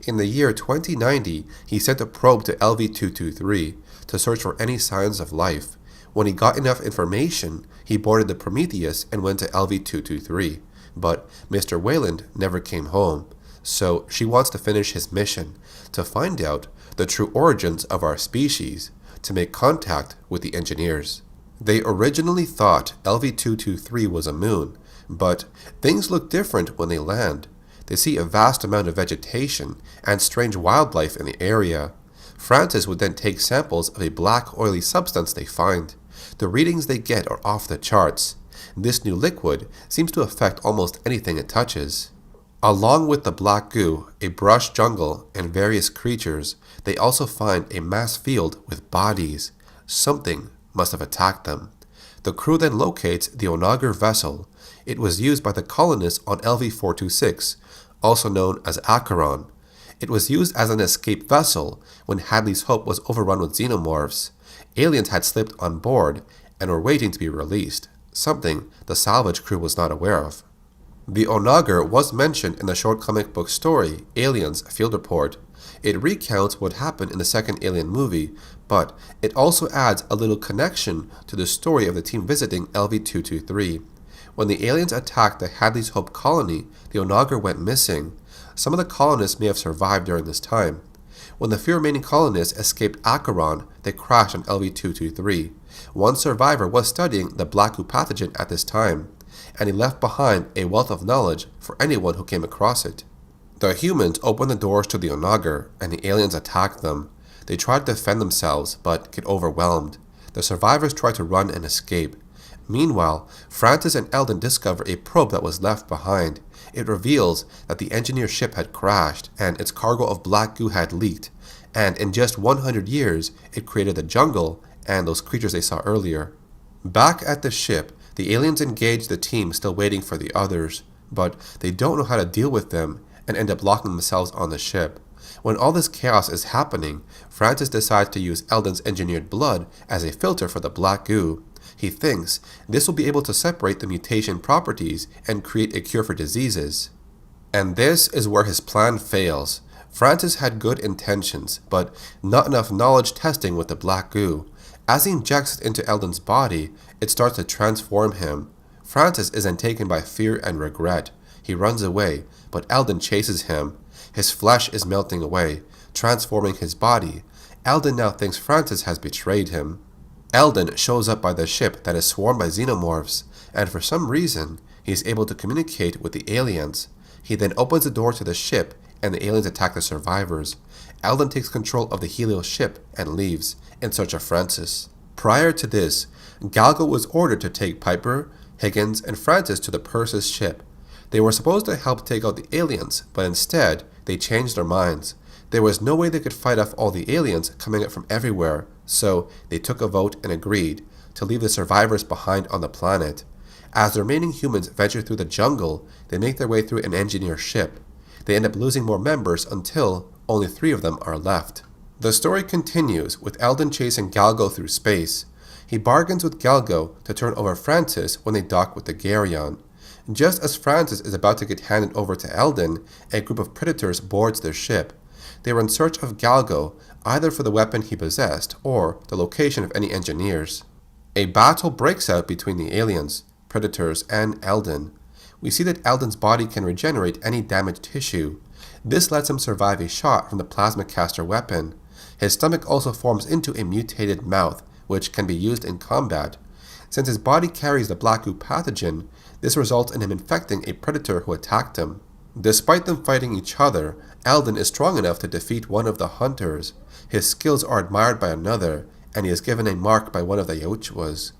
In the year 2090, he sent a probe to LV-223 to search for any signs of life. When he got enough information, he boarded the Prometheus and went to LV-223. But Mr. Weyland never came home. So she wants to finish his mission, to find out the true origins of our species, to make contact with the engineers. They originally thought LV-223 was a moon, but things look different when they land. They see a vast amount of vegetation and strange wildlife in the area. Francis would then take samples of a black oily substance they find. The readings they get are off the charts. This new liquid seems to affect almost anything it touches. Along with the black goo, a brush jungle, and various creatures, they also find a mass field with bodies. Something must have attacked them. The crew then locates the Onager vessel. It was used by the colonists on LV-426, also known as Acheron. It was used as an escape vessel when Hadley's Hope was overrun with xenomorphs. Aliens had slipped on board and were waiting to be released, something the salvage crew was not aware of. The Onager was mentioned in the short comic book story, Aliens Field Report. It recounts what happened in the second Alien movie, but it also adds a little connection to the story of the team visiting LV-223. When the aliens attacked the Hadley's Hope colony, the Onager went missing. Some of the colonists may have survived during this time. When the few remaining colonists escaped Acheron, they crashed on LV-223. One survivor was studying the black goo pathogen at this time, and he left behind a wealth of knowledge for anyone who came across it. The humans opened the doors to the Onager, and the aliens attacked them. They tried to defend themselves, but get overwhelmed. The survivors tried to run and escape. Meanwhile, Francis and Elden discover a probe that was left behind. It reveals that the engineer ship had crashed, and its cargo of black goo had leaked, and in just 100 years, it created the jungle and those creatures they saw earlier. Back at the ship, the aliens engage the team still waiting for the others, but they don't know how to deal with them and end up locking themselves on the ship. When all this chaos is happening, Francis decides to use Elden's engineered blood as a filter for the black goo. He thinks this will be able to separate the mutation properties and create a cure for diseases. And this is where his plan fails. Francis had good intentions, but not enough knowledge testing with the black goo. As he injects it into Elden's body, it starts to transform him. Francis is then taken by fear and regret. He runs away, but Elden chases him. His flesh is melting away, transforming his body. Elden now thinks Francis has betrayed him. Elden shows up by the ship that is swarmed by xenomorphs, and for some reason, he is able to communicate with the aliens. He then opens the door to the ship, and the aliens attack the survivors. Elden takes control of the Helios ship and leaves, in search of Francis. Prior to this, Galgo was ordered to take Piper, Higgins, and Francis to the Perseus ship. They were supposed to help take out the aliens, but instead, they changed their minds. There was no way they could fight off all the aliens coming up from everywhere, so they took a vote and agreed to leave the survivors behind on the planet. As the remaining humans venture through the jungle, they make their way through an engineer ship. They end up losing more members until only 3 of them are left. The story continues with Elden chasing Galgo through space. He bargains with Galgo to turn over Francis when they dock with the Geryon. Just as Francis is about to get handed over to Elden, a group of predators boards their ship. They were in search of Galgo, either for the weapon he possessed or the location of any engineers. A battle breaks out between the aliens, predators, and Elden. We see that Elden's body can regenerate any damaged tissue. This lets him survive a shot from the plasma caster weapon. His stomach also forms into a mutated mouth, which can be used in combat. Since his body carries the black goo pathogen, this results in him infecting a predator who attacked him. Despite them fighting each other, Elden is strong enough to defeat one of the hunters. His skills are admired by another, and he is given a mark by one of the Yautjas.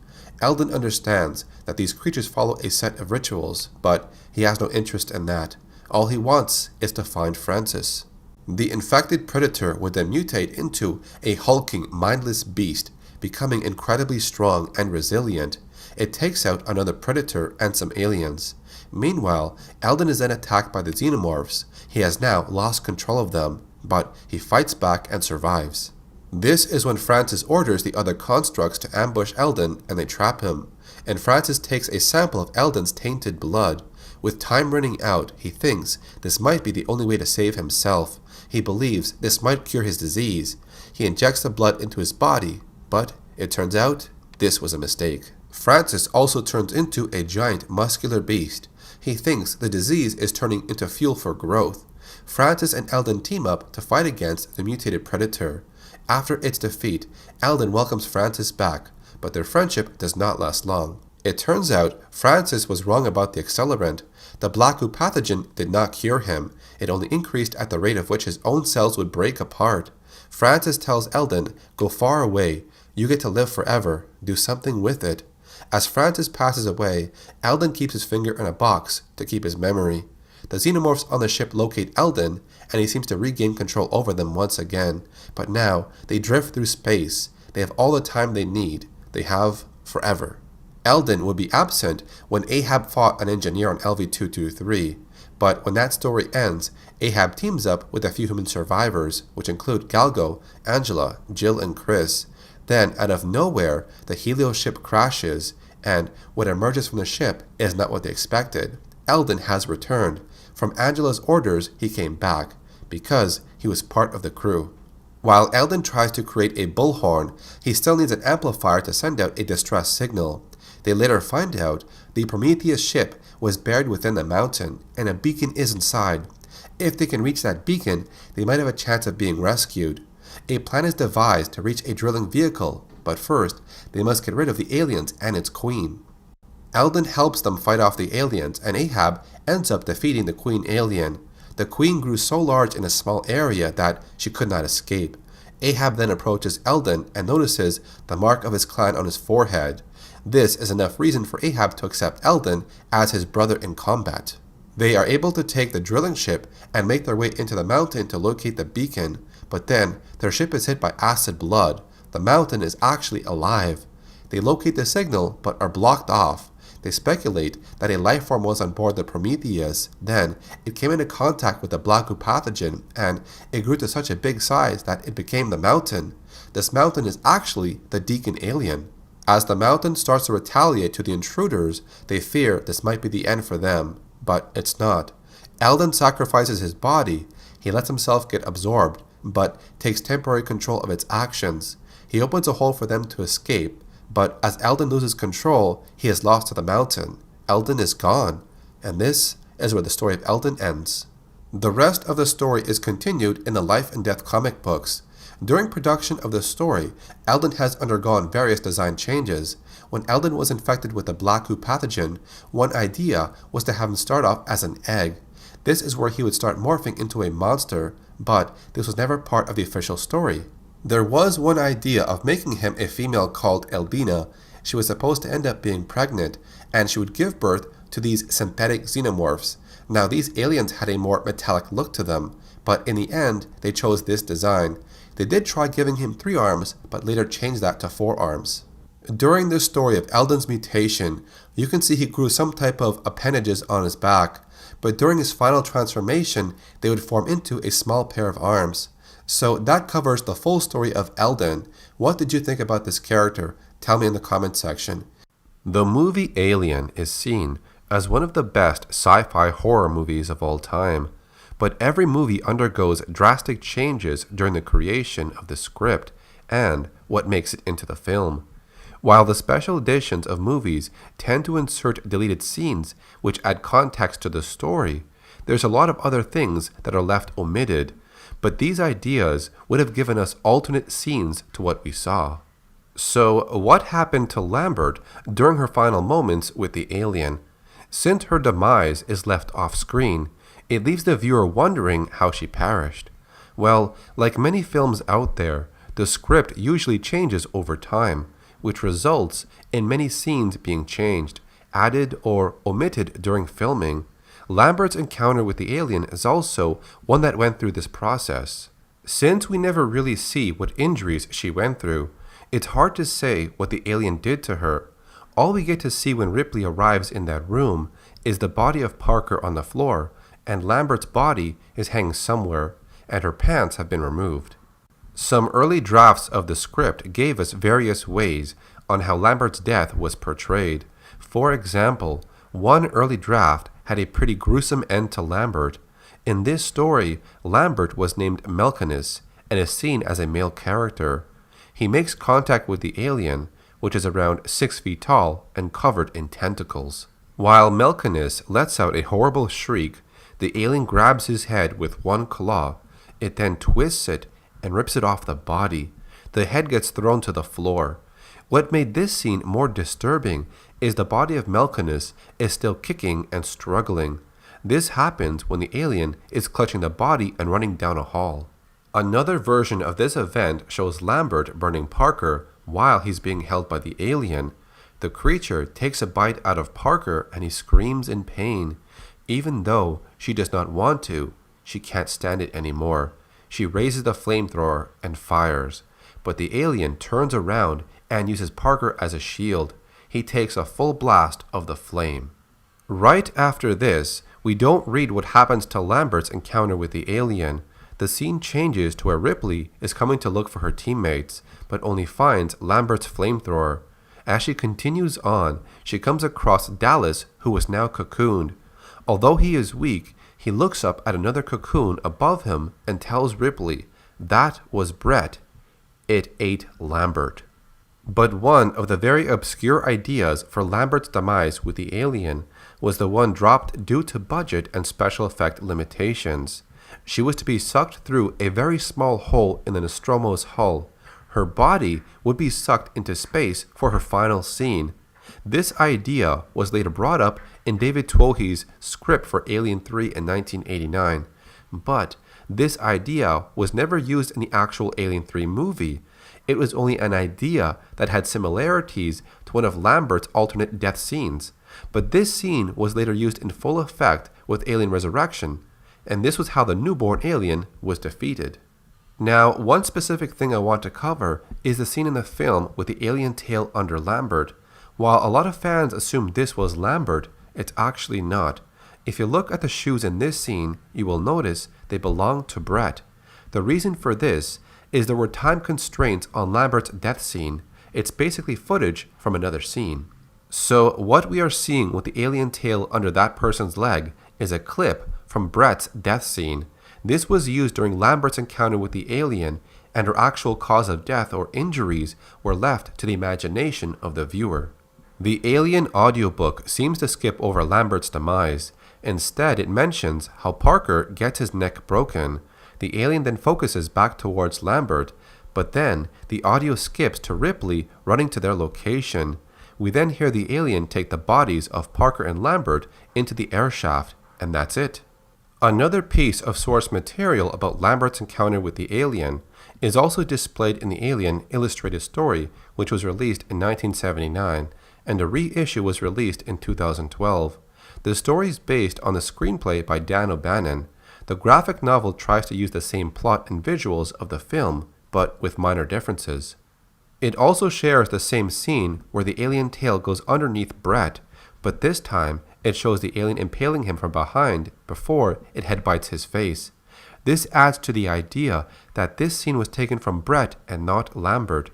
Elden understands that these creatures follow a set of rituals, but he has no interest in that. All he wants is to find Francis. The infected predator would then mutate into a hulking, mindless beast, becoming incredibly strong and resilient. It takes out another predator and some aliens. Meanwhile, Elden is then attacked by the xenomorphs. He has now lost control of them, but he fights back and survives. This is when Francis orders the other constructs to ambush Elden and they trap him, and Francis takes a sample of Elden's tainted blood. With time running out, he thinks this might be the only way to save himself. He believes this might cure his disease. He injects the blood into his body, but it turns out this was a mistake. Francis also turns into a giant muscular beast. He thinks the disease is turning into fuel for growth. Francis and Elden team up to fight against the mutated predator. After its defeat, Elden welcomes Francis back, but their friendship does not last long. It turns out Francis was wrong about the accelerant. The black goo pathogen did not cure him. It only increased at the rate of which his own cells would break apart. Francis tells Elden, "Go far away. You get to live forever. Do something with it." As Francis passes away, Elden keeps his finger in a box to keep his memory. The xenomorphs on the ship locate Elden, and he seems to regain control over them once again. But now, they drift through space. They have all the time they need. They have forever. Elden would be absent when Ahab fought an engineer on LV-223. But when that story ends, Ahab teams up with a few human survivors, which include Galgo, Angela, Jill, and Chris. Then, out of nowhere, the Helios ship crashes, and what emerges from the ship is not what they expected. Elden has returned. From Angela's orders, he came back, because he was part of the crew. While Elden tries to create a bullhorn, he still needs an amplifier to send out a distress signal. They later find out the Prometheus ship was buried within the mountain, and a beacon is inside. If they can reach that beacon, they might have a chance of being rescued. A plan is devised to reach a drilling vehicle, but first, they must get rid of the aliens and its queen. Elden helps them fight off the aliens, and Ahab ends up defeating the queen alien. The queen grew so large in a small area that she could not escape. Ahab then approaches Elden and notices the mark of his clan on his forehead. This is enough reason for Ahab to accept Elden as his brother in combat. They are able to take the drilling ship and make their way into the mountain to locate the beacon, but then their ship is hit by acid blood. The mountain is actually alive. They locate the signal but are blocked off. They speculate that a life form was on board the Prometheus. Then it came into contact with the black goo pathogen, and it grew to such a big size that it became the mountain. This mountain is actually the Deacon alien. As the mountain starts to retaliate to the intruders, they fear this might be the end for them, but it's not. Elden sacrifices his body. He lets himself get absorbed, but takes temporary control of its actions. He opens a hole for them to escape, but as Elden loses control, he is lost to the mountain. Elden is gone, and this is where the story of Elden ends. The rest of the story is continued in the Life and Death comic books. During production of the story, Elden has undergone various design changes. When Elden was infected with the black goo pathogen, one idea was to have him start off as an egg. This is where he would start morphing into a monster, but this was never part of the official story. There was one idea of making him a female called Elbina. She was supposed to end up being pregnant, and she would give birth to these synthetic xenomorphs. Now these aliens had a more metallic look to them, but in the end they chose this design. They did try giving him 3 arms, but later changed that to 4 arms. During the story of Elden's mutation, you can see he grew some type of appendages on his back, but during his final transformation, they would form into a small pair of arms. So that covers the full story of Elden. What did you think about this character? Tell me in the comment section. The movie Alien is seen as one of the best sci-fi horror movies of all time, but every movie undergoes drastic changes during the creation of the script and what makes it into the film. While the special editions of movies tend to insert deleted scenes which add context to the story, there's a lot of other things that are left omitted, but these ideas would have given us alternate scenes to what we saw. So what happened to Lambert during her final moments with the alien? Since her demise is left off screen, it leaves the viewer wondering how she perished. Well, like many films out there, the script usually changes over time, which results in many scenes being changed, added, or omitted during filming. Lambert's encounter with the alien is also one that went through this process. Since we never really see what injuries she went through, it's hard to say what the alien did to her. All we get to see when Ripley arrives in that room is the body of Parker on the floor, and Lambert's body is hanging somewhere, and her pants have been removed. Some early drafts of the script gave us various ways on how Lambert's death was portrayed. For example, one early draft had a pretty gruesome end to Lambert. In this story, Lambert was named Melkinus and is seen as a male character. He makes contact with the alien, which is around 6 feet tall and covered in tentacles. While Melkinus lets out a horrible shriek, the alien grabs his head with one claw. It then twists it and rips it off the body. The head gets thrown to the floor. What made this scene more disturbing is the body of Melkinus is still kicking and struggling. This happens when the alien is clutching the body and running down a hall. Another version of this event shows Lambert burning Parker while he's being held by the alien. The creature takes a bite out of Parker and he screams in pain. Even though she does not want to, she can't stand it anymore. She raises the flamethrower and fires, but the alien turns around and uses Parker as a shield. He takes a full blast of the flame. Right after this, we don't read what happens to Lambert's encounter with the alien. The scene changes to where Ripley is coming to look for her teammates, but only finds Lambert's flamethrower. As she continues on, she comes across Dallas, who is now cocooned. Although he is weak, He looks up at another cocoon above him and tells Ripley, "That was Brett. It ate Lambert." But one of the very obscure ideas for Lambert's demise with the alien was the one dropped due to budget and special effect limitations. She was to be sucked through a very small hole in the Nostromo's hull. Her body would be sucked into space for her final scene. This idea was later brought up in David Twohy's script for Alien 3 in 1989, but this idea was never used in the actual Alien 3 movie. It was only an idea that had similarities to one of Lambert's alternate death scenes, but this scene was later used in full effect with Alien Resurrection, and this was how the newborn alien was defeated. Now, one specific thing I want to cover is the scene in the film with the alien tail under Lambert. While a lot of fans assumed this was Lambert, it's actually not. If you look at the shoes in this scene, you will notice they belong to Brett. The reason for this is there were time constraints on Lambert's death scene. It's basically footage from another scene. So what we are seeing with the alien tail under that person's leg is a clip from Brett's death scene. This was used during Lambert's encounter with the alien, and her actual cause of death or injuries were left to the imagination of the viewer. The Alien audiobook seems to skip over Lambert's demise. Instead, it mentions how Parker gets his neck broken. The alien then focuses back towards Lambert, but then the audio skips to Ripley running to their location. We then hear the alien take the bodies of Parker and Lambert into the air shaft, and that's it. Another piece of source material about Lambert's encounter with the alien is also displayed in the Alien Illustrated Story, which was released in 1979, and a reissue was released in 2012. The story is based on the screenplay by Dan O'Bannon. The graphic novel tries to use the same plot and visuals of the film, but with minor differences. It also shares the same scene where the alien tail goes underneath Brett, but this time it shows the alien impaling him from behind before it headbites his face. This adds to the idea that this scene was taken from Brett and not Lambert.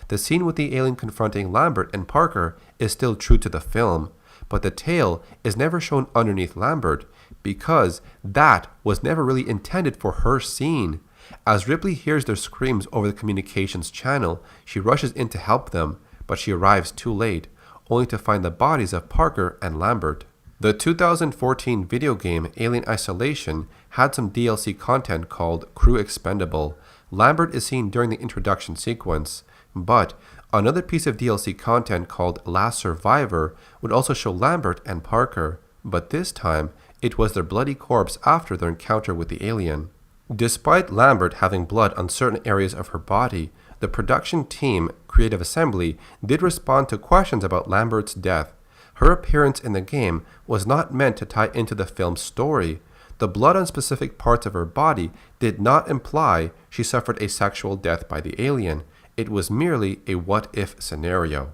The scene with the alien confronting Lambert and Parker is still true to the film, but the tail is never shown underneath Lambert because that was never really intended for her scene. As Ripley hears their screams over the communications channel, she rushes in to help them, but she arrives too late, only to find the bodies of Parker and Lambert. The 2014 video game Alien Isolation had some DLC content called Crew Expendable. Lambert is seen during the introduction sequence, but another piece of DLC content called Last Survivor would also show Lambert and Parker, but this time it was their bloody corpse after their encounter with the alien. Despite Lambert having blood on certain areas of her body, the production team, Creative Assembly, did respond to questions about Lambert's death. Her appearance in the game was not meant to tie into the film's story. The blood on specific parts of her body did not imply she suffered a sexual death by the alien. It was merely a what-if scenario.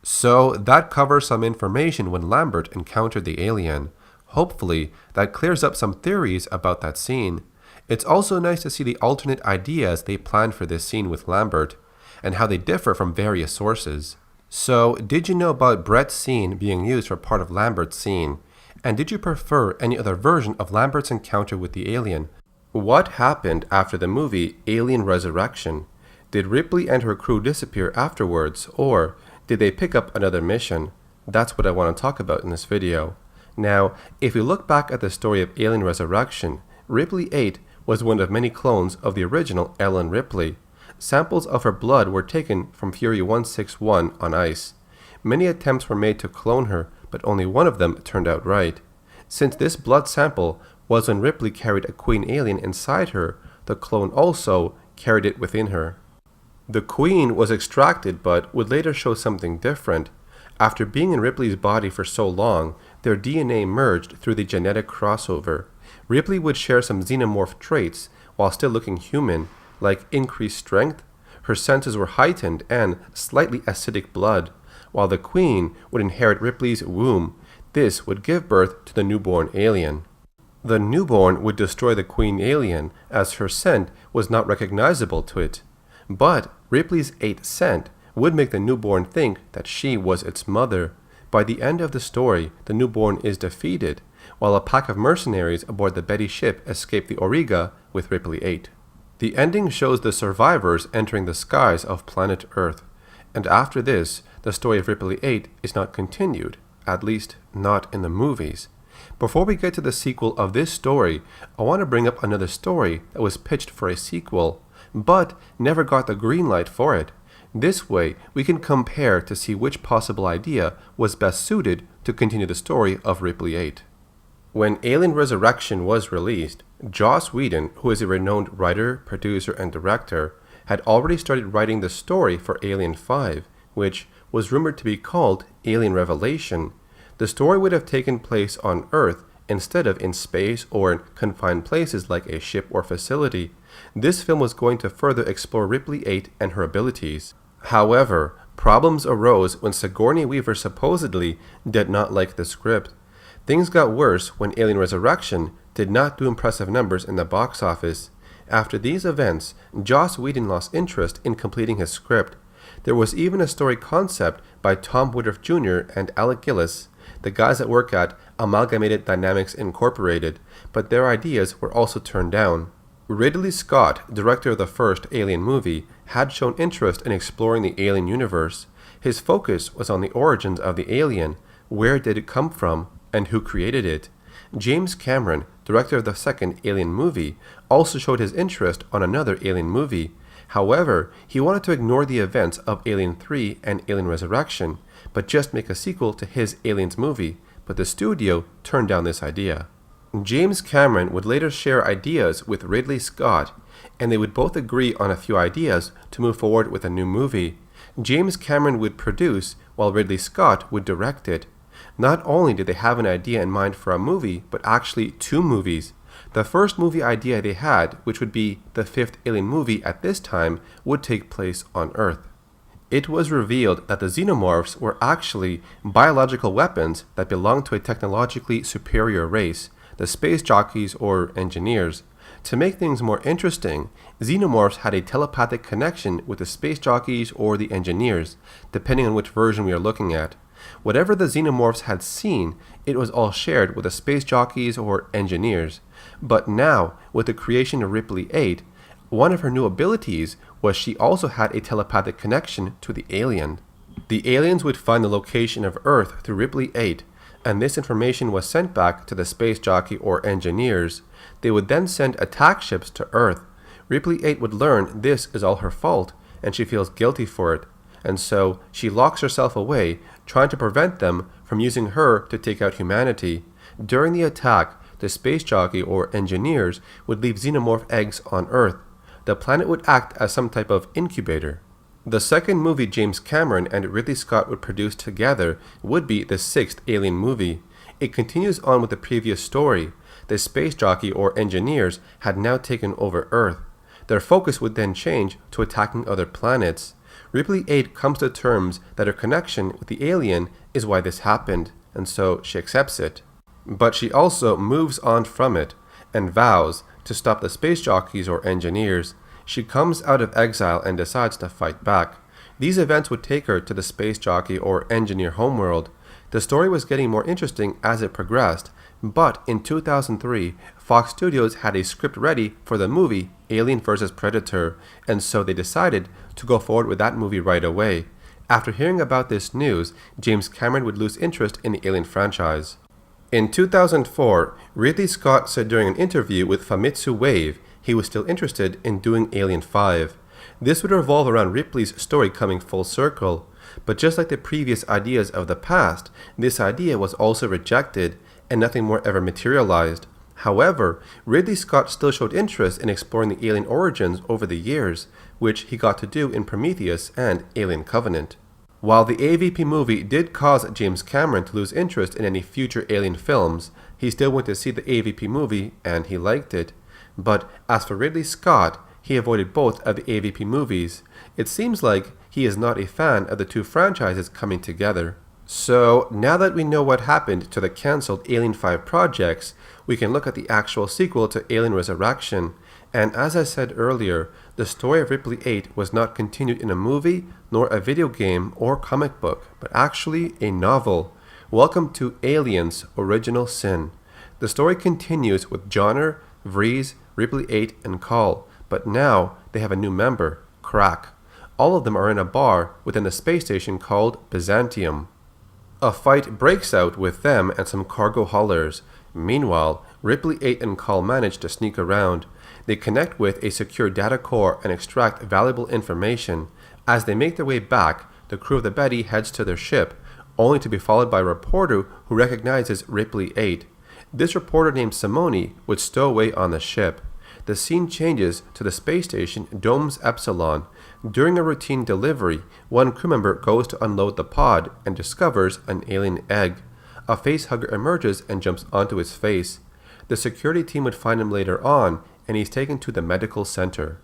So that covers some information when Lambert encountered the alien. Hopefully, that clears up some theories about that scene. It's also nice to see the alternate ideas they planned for this scene with Lambert, and how they differ from various sources. So, did you know about Brett's scene being used for part of Lambert's scene? And did you prefer any other version of Lambert's encounter with the alien? What happened after the movie Alien Resurrection? Did Ripley and her crew disappear afterwards, or did they pick up another mission? That's what I want to talk about in this video. Now, if we look back at the story of Alien Resurrection, Ripley 8 was one of many clones of the original Ellen Ripley. Samples of her blood were taken from Fury 161 on ice. Many attempts were made to clone her, but only one of them turned out right. Since this blood sample was when Ripley carried a queen alien inside her, the clone also carried it within her. The queen was extracted but would later show something different. After being in Ripley's body for so long, their DNA merged through the genetic crossover. Ripley would share some xenomorph traits while still looking human, like increased strength. Her senses were heightened and slightly acidic blood, while the queen would inherit Ripley's womb. This would give birth to the newborn alien. The newborn would destroy the queen alien as her scent was not recognizable to it. But Ripley's 8th scent would make the newborn think that she was its mother. By the end of the story, the newborn is defeated, while a pack of mercenaries aboard the Betty ship escape the Auriga with Ripley 8. The ending shows the survivors entering the skies of planet Earth, and after this, the story of Ripley 8 is not continued, at least not in the movies. Before we get to the sequel of this story, I want to bring up another story that was pitched for a sequel, but never got the green light for it. This way, we can compare to see which possible idea was best suited to continue the story of Ripley 8. When Alien Resurrection was released, Joss Whedon, who is a renowned writer, producer, and director, had already started writing the story for Alien 5, which was rumored to be called Alien Revelation. The story would have taken place on Earth instead of in space or in confined places like a ship or facility. This film was going to further explore Ripley 8 and her abilities. However, problems arose when Sigourney Weaver supposedly did not like the script. Things got worse when Alien Resurrection did not do impressive numbers in the box office. After these events, Joss Whedon lost interest in completing his script. There was even a story concept by Tom Woodruff Jr. and Alec Gillis, the guys that work at Amalgamated Dynamics Incorporated, but their ideas were also turned down. Ridley Scott, director of the first Alien movie, had shown interest in exploring the Alien universe. His focus was on the origins of the alien, where did it come from, and who created it. James Cameron, director of the second Alien movie, also showed his interest on another Alien movie. However, he wanted to ignore the events of Alien 3 and Alien Resurrection, but just make a sequel to his Aliens movie, but the studio turned down this idea. James Cameron would later share ideas with Ridley Scott, and they would both agree on a few ideas to move forward with a new movie. James Cameron would produce, while Ridley Scott would direct it. Not only did they have an idea in mind for a movie, but actually two movies. The first movie idea they had, which would be the fifth Alien movie at this time, would take place on Earth. It was revealed that the Xenomorphs were actually biological weapons that belonged to a technologically superior race, the space jockeys or engineers. To make things more interesting, Xenomorphs had a telepathic connection with the space jockeys or the engineers, depending on which version we are looking at. Whatever the Xenomorphs had seen, it was all shared with the space jockeys or engineers. But now, with the creation of Ripley 8, one of her new abilities was she also had a telepathic connection to the alien. The aliens would find the location of Earth through Ripley 8, and this information was sent back to the space jockey or engineers. They would then send attack ships to Earth. Ripley 8 would learn this is all her fault, and she feels guilty for it. And so she locks herself away, trying to prevent them from using her to take out humanity. During the attack, the space jockey or engineers would leave xenomorph eggs on Earth. The planet would act as some type of incubator. The second movie James Cameron and Ridley Scott would produce together would be the sixth Alien movie. It continues on with the previous story. The space jockey or engineers had now taken over Earth. Their focus would then change to attacking other planets. Ripley 8 comes to terms that her connection with the alien is why this happened, and so she accepts it. But she also moves on from it, and vows to stop the space jockeys or engineers. She comes out of exile and decides to fight back. These events would take her to the space jockey or engineer homeworld. The story was getting more interesting as it progressed, but in 2003, Fox Studios had a script ready for the movie Alien vs. Predator, and so they decided to go forward with that movie right away. After hearing about this news, James Cameron would lose interest in the Alien franchise. In 2004, Ridley Scott said during an interview with Famitsu Wave he was still interested in doing Alien 5. This would revolve around Ripley's story coming full circle, but just like the previous ideas of the past, this idea was also rejected and nothing more ever materialized. However, Ridley Scott still showed interest in exploring the alien origins over the years, which he got to do in Prometheus and Alien Covenant. While the AVP movie did cause James Cameron to lose interest in any future Alien films, he still went to see the AVP movie and he liked it. But as for Ridley Scott, he avoided both of the AVP movies. It seems like he is not a fan of the two franchises coming together. So, now that we know what happened to the cancelled Alien 5 projects, we can look at the actual sequel to Alien Resurrection. And as I said earlier, the story of Ripley 8 was not continued in a movie, nor a video game or comic book, but actually a novel. Welcome to Aliens Original Sin. The story continues with Johnner, Vries, Ripley 8, and Call, but now they have a new member, Crack. All of them are in a bar within the space station called Byzantium. A fight breaks out with them and some cargo haulers. Meanwhile, Ripley 8 and Call manage to sneak around. They connect with a secure data core and extract valuable information. As they make their way back, the crew of the Betty heads to their ship, only to be followed by a reporter who recognizes Ripley 8. This reporter named Simone would stow away on the ship. The scene changes to the space station Domes Epsilon. During a routine delivery, one crew member goes to unload the pod and discovers an alien egg. A facehugger emerges and jumps onto his face. The security team would find him later on, and he's taken to the medical center.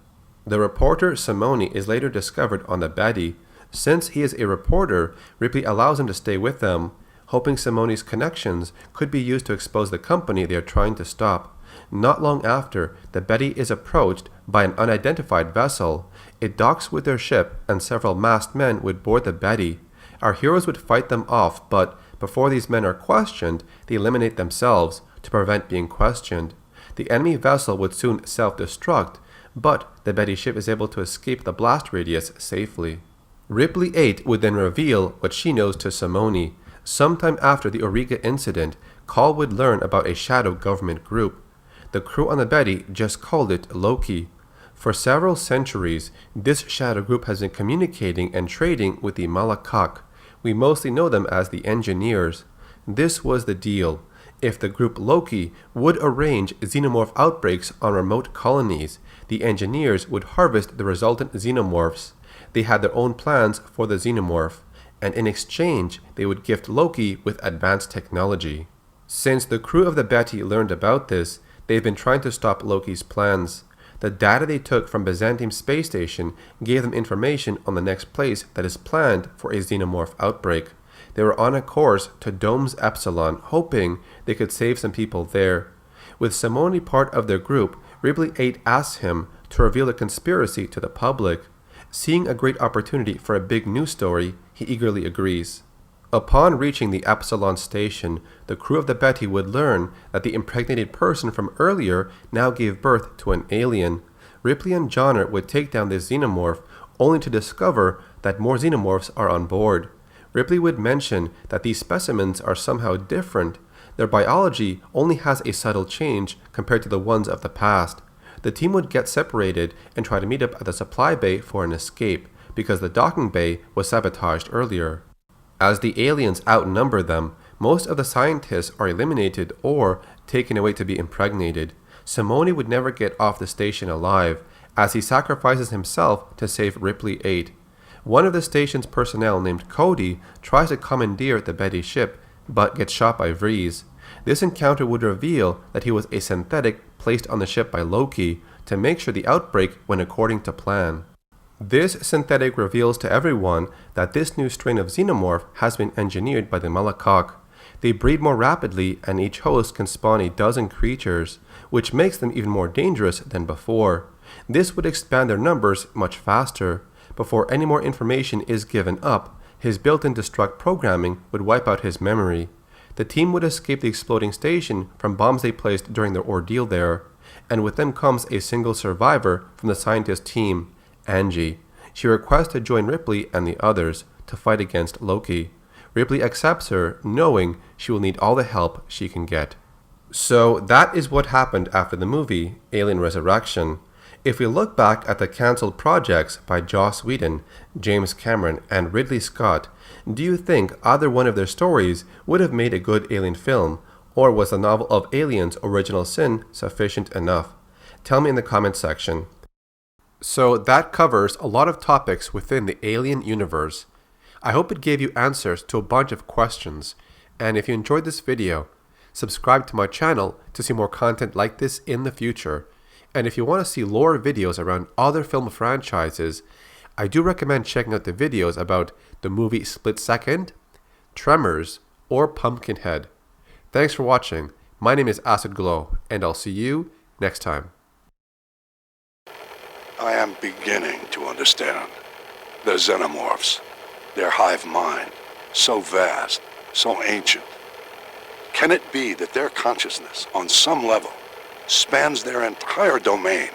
The reporter Simone is later discovered on the Betty. Since he is a reporter, Ripley allows him to stay with them, hoping Simone's connections could be used to expose the company they are trying to stop. Not long after, the Betty is approached by an unidentified vessel. It docks with their ship, and several masked men would board the Betty. Our heroes would fight them off, but before these men are questioned, they eliminate themselves to prevent being questioned. The enemy vessel would soon self-destruct, but the Betty ship is able to escape the blast radius safely. Ripley 8 would then reveal what she knows to Simone. Sometime after the Auriga incident, Call would learn about a shadow government group. The crew on the Betty just called it Loki. For several centuries, this shadow group has been communicating and trading with the Malakak. We mostly know them as the Engineers. This was the deal. If the group Loki would arrange xenomorph outbreaks on remote colonies, the Engineers would harvest the resultant xenomorphs. They had their own plans for the xenomorph, and in exchange they would gift Loki with advanced technology. Since the crew of the Betty learned about this, they've been trying to stop Loki's plans. The data they took from Byzantium space station gave them information on the next place that is planned for a xenomorph outbreak. They were on a course to Domes Epsilon, hoping they could save some people there. With Simone part of their group, Ripley 8 asks him to reveal the conspiracy to the public. Seeing a great opportunity for a big news story, he eagerly agrees. Upon reaching the Epsilon station, the crew of the Betty would learn that the impregnated person from earlier now gave birth to an alien. Ripley and Johnner would take down this xenomorph, only to discover that more xenomorphs are on board. Ripley would mention that these specimens are somehow different. Their biology only has a subtle change compared to the ones of the past. The team would get separated and try to meet up at the supply bay for an escape, because the docking bay was sabotaged earlier. As the aliens outnumber them, most of the scientists are eliminated or taken away to be impregnated. Simone would never get off the station alive, as he sacrifices himself to save Ripley 8. One of the station's personnel named Cody tries to commandeer the Betty ship, but gets shot by Vries. This encounter would reveal that he was a synthetic placed on the ship by Loki to make sure the outbreak went according to plan. This synthetic reveals to everyone that this new strain of xenomorph has been engineered by the Malakak. They breed more rapidly, and each host can spawn a dozen creatures, which makes them even more dangerous than before. This would expand their numbers much faster. Before any more information is given up, his built-in destruct programming would wipe out his memory. The team would escape the exploding station from bombs they placed during their ordeal there, and with them comes a single survivor from the scientist team, Angie. She requests to join Ripley and the others to fight against Loki. Ripley accepts her, knowing she will need all the help she can get. So that is what happened after the movie, Alien Resurrection. If we look back at the cancelled projects by Joss Whedon, James Cameron, and Ridley Scott, do you think either one of their stories would have made a good Alien film, or was the novel of Alien's original sin sufficient enough? Tell me in the comments section. So that covers a lot of topics within the Alien universe. I hope it gave you answers to a bunch of questions, and if you enjoyed this video, subscribe to my channel to see more content like this in the future. And if you want to see lore videos around other film franchises, I do recommend checking out the videos about the movie Split Second, Tremors, or Pumpkinhead. Thanks for watching. My name is Acid Glow, and I'll see you next time. I am beginning to understand. The Xenomorphs, their hive mind, so vast, so ancient, Can it be that their consciousness, on some level, spans their entire domain